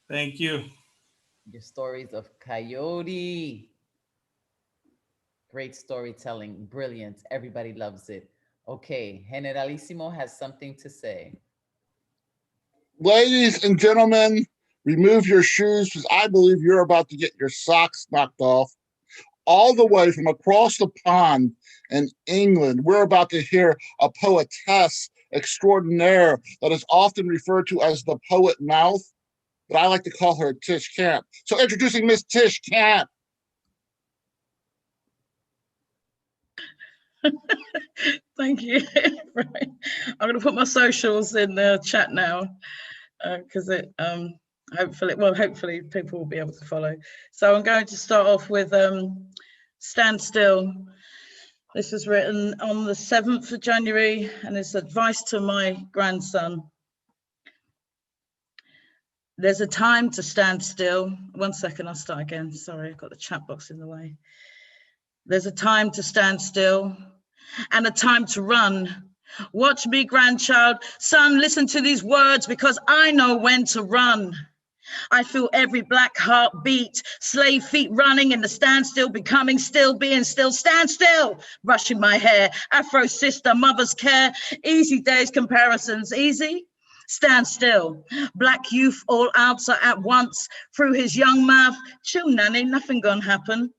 Thank you. Your stories of Coyote. Great storytelling, brilliant. Everybody loves it. Okay, Generalissimo has something to say. Ladies and gentlemen, remove your shoes because I believe you're about to get your socks knocked off. All the way from across the pond in England, we're about to hear a poetess extraordinaire that is often referred to as the poet mouth, but I like to call her Tish Camp. So introducing Miss Tish Camp. Thank you. Right. I'm going to put my socials in the chat now because hopefully people will be able to follow. So I'm going to start off with Stand Still. This was written on the 7th of January and it's advice to my grandson. There's a time to stand still. 1 second, I'll start again. Sorry, I've got the chat box in the way. There's a time to stand still and a time to run. Watch me, grandchild. Son, listen to these words because I know when to run. I feel every black heart beat, slave feet running in the standstill, becoming still, being still, stand still, brushing my hair, Afro sister, mother's care, easy days comparisons, easy? Stand still, black youth all answer at once, through his young mouth, chill nanny, nothing gonna happen.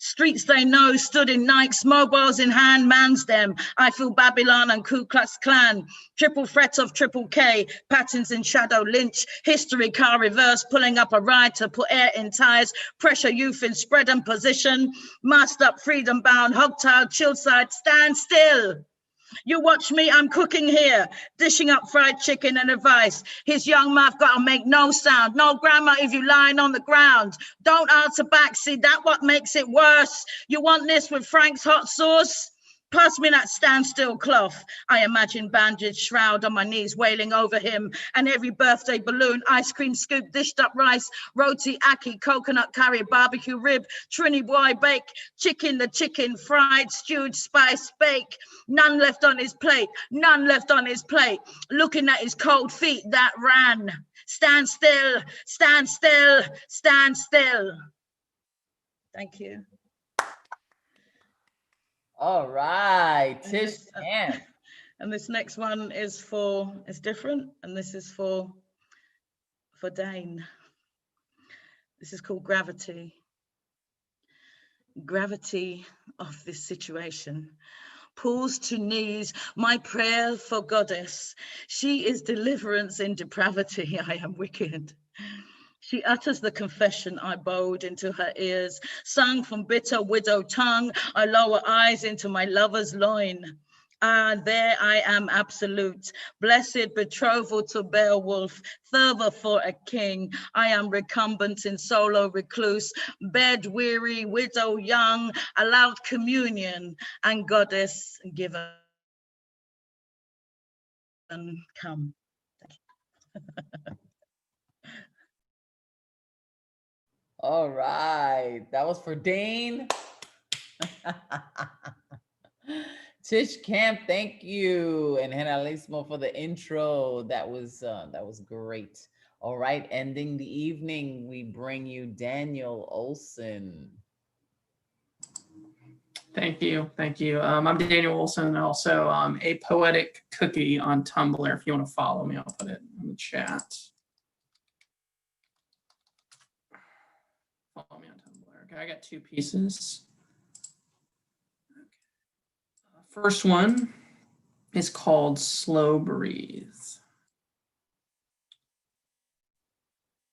Streets they know stood in Nikes, mobiles in hand, mans them. I feel Babylon and Ku Klux Klan. Triple threat of triple K, patterns in shadow lynch, history car reverse, pulling up a ride to put air in tires, pressure youth in spread and position, masked up, freedom bound, hogtied, chill side, stand still. You watch me, I'm cooking here, dishing up fried chicken and advice. His young mouth gotta make no sound. No grammar if you lying on the ground. Don't answer back, see that what makes it worse. You want this with Frank's hot sauce? Pass me that standstill cloth. I imagine bandaged shroud on my knees wailing over him and every birthday balloon, ice cream scoop, dished up rice, roti, ackee, coconut curry, barbecue rib, trini boy bake, chicken, the chicken fried, stewed, spice bake. None left on his plate, none left on his plate. Looking at his cold feet that ran. Stand still, stand still, stand still. Thank you. All right, Tish Camp. And this next one is different, and this is for Dane. This is called Gravity. Gravity of this situation pulls to knees my prayer for goddess. She is deliverance in depravity. I am wicked. She utters the confession I bowed into her ears, sung from bitter widow tongue. I lower eyes into my lover's loin. Ah, there I am absolute, blessed betrothal to Beowulf, fervor for a king. I am recumbent in solo recluse, bed weary, widow young, allowed communion and goddess given. Come. All right, that was for Dane. Tish Camp, thank you, and Generalissimo for the intro. That was great. All right, ending the evening, we bring you Daniel Olson. Thank you. I'm Daniel Olson, also a poetic cookie on Tumblr. If you want to follow me, I'll put it in the chat. Follow me on Tumblr. Okay, I got 2 pieces. First one is called Slow Breathe.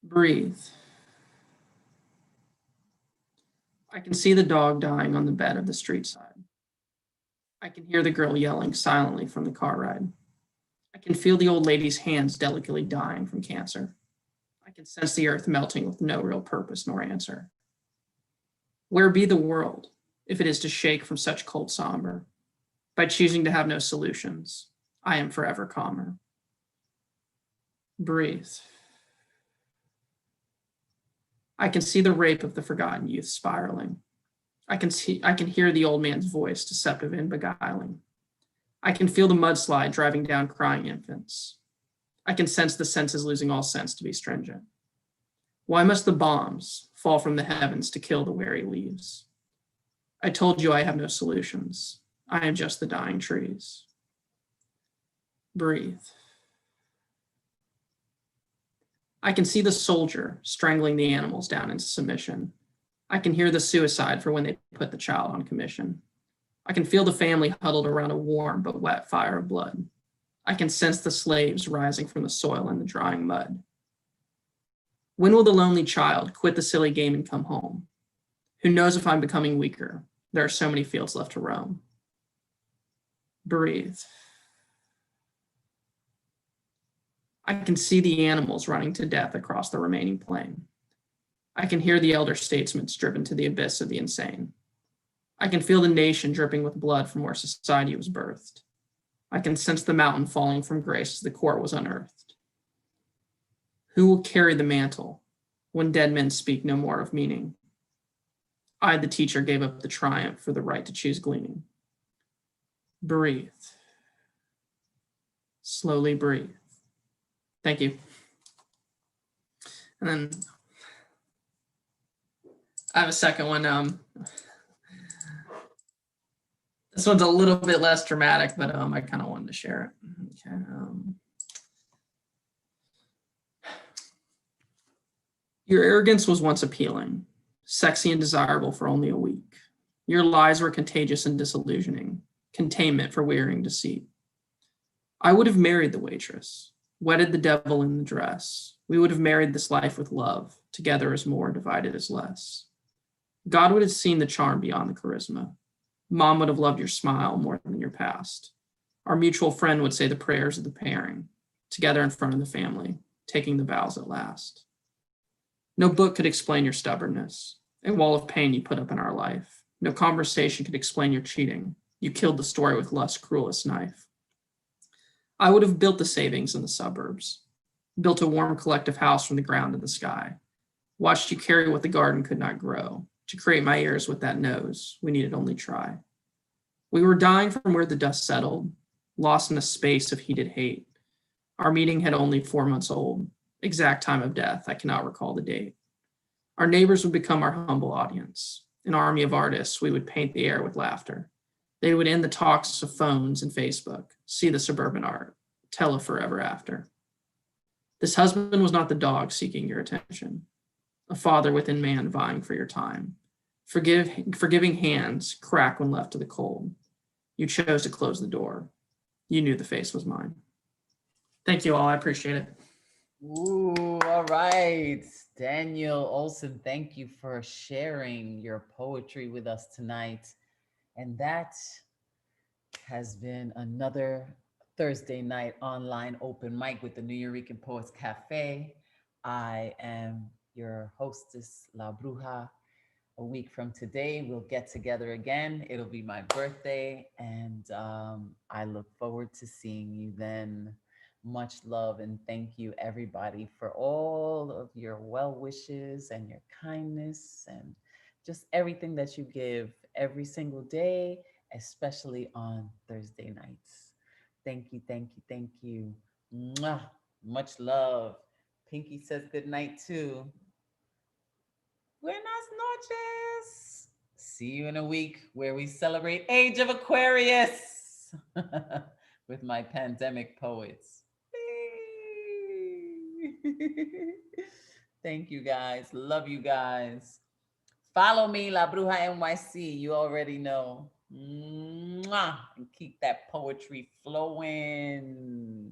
Breathe. I can see the dog dying on the bed of the street side. I can hear the girl yelling silently from the car ride. I can feel the old lady's hands delicately dying from cancer. I can sense the earth melting with no real purpose nor answer. Where be the world if it is to shake from such cold somber? By choosing to have no solutions, I am forever calmer. Breathe. I can see the rape of the forgotten youth spiraling. I can hear the old man's voice, deceptive and beguiling. I can feel the mudslide driving down crying infants. I can sense the senses losing all sense to be stringent. Why must the bombs fall from the heavens to kill the wary leaves? I told you I have no solutions. I am just the dying trees. Breathe. I can see the soldier strangling the animals down into submission. I can hear the suicide for when they put the child on commission. I can feel the family huddled around a warm but wet fire of blood. I can sense the slaves rising from the soil and the drying mud. When will the lonely child quit the silly game and come home? Who knows if I'm becoming weaker? There are so many fields left to roam. Breathe. I can see the animals running to death across the remaining plain. I can hear the elder statesmen driven to the abyss of the insane. I can feel the nation dripping with blood from where society was birthed. I can sense the mountain falling from grace as the court was unearthed. Who will carry the mantle when dead men speak no more of meaning? I, the teacher, gave up the triumph for the right to choose gleaning. Breathe. Slowly breathe. Thank you. And then I have a second one. This one's a little bit less dramatic, but I kind of wanted to share it. Okay. Your arrogance was once appealing, sexy and desirable for only a week. Your lies were contagious and disillusioning, containment for wearying deceit. I would have married the waitress, wedded the devil in the dress. We would have married this life with love, together as more, divided as less. God would have seen the charm beyond the charisma. Mom would have loved your smile more than your past. Our mutual friend would say the prayers of the pairing, together in front of the family, taking the vows at last. No book could explain your stubbornness, a wall of pain you put up in our life. No conversation could explain your cheating. You killed the story with lust's cruelest knife. I would have built the savings in the suburbs, built a warm collective house from the ground to the sky, watched you carry what the garden could not grow, to create my ears with that nose we needed only try. We were dying from where the dust settled, lost in a space of heated hate. Our meeting had only 4 months old, exact time of death, I cannot recall the date. Our neighbors would become our humble audience. An army of artists, we would paint the air with laughter. They would end the talks of phones and Facebook, see the suburban art, tell a forever after. This husband was not the dog seeking your attention, a father within man vying for your time. Forgiving hands crack when left to the cold. You chose to close the door. You knew the face was mine. Thank you all, I appreciate it. Ooh, all right. Daniel Olson, thank you for sharing your poetry with us tonight. And that has been another Thursday night online open mic with the New Eurekan Poets Cafe. I am your hostess, La Bruja. A week from today, we'll get together again. It'll be my birthday, and I look forward to seeing you then. Much love and thank you, everybody, for all of your well wishes and your kindness and just everything that you give every single day, especially on Thursday nights. Thank you, thank you, thank you. Mwah. Much love. Pinky says good night too. Buenas noches. See you in a week where we celebrate Age of Aquarius with my pandemic poets. Thank you guys. Love you guys. Follow me, La Bruja NYC. You already know. Mwah. And keep that poetry flowing.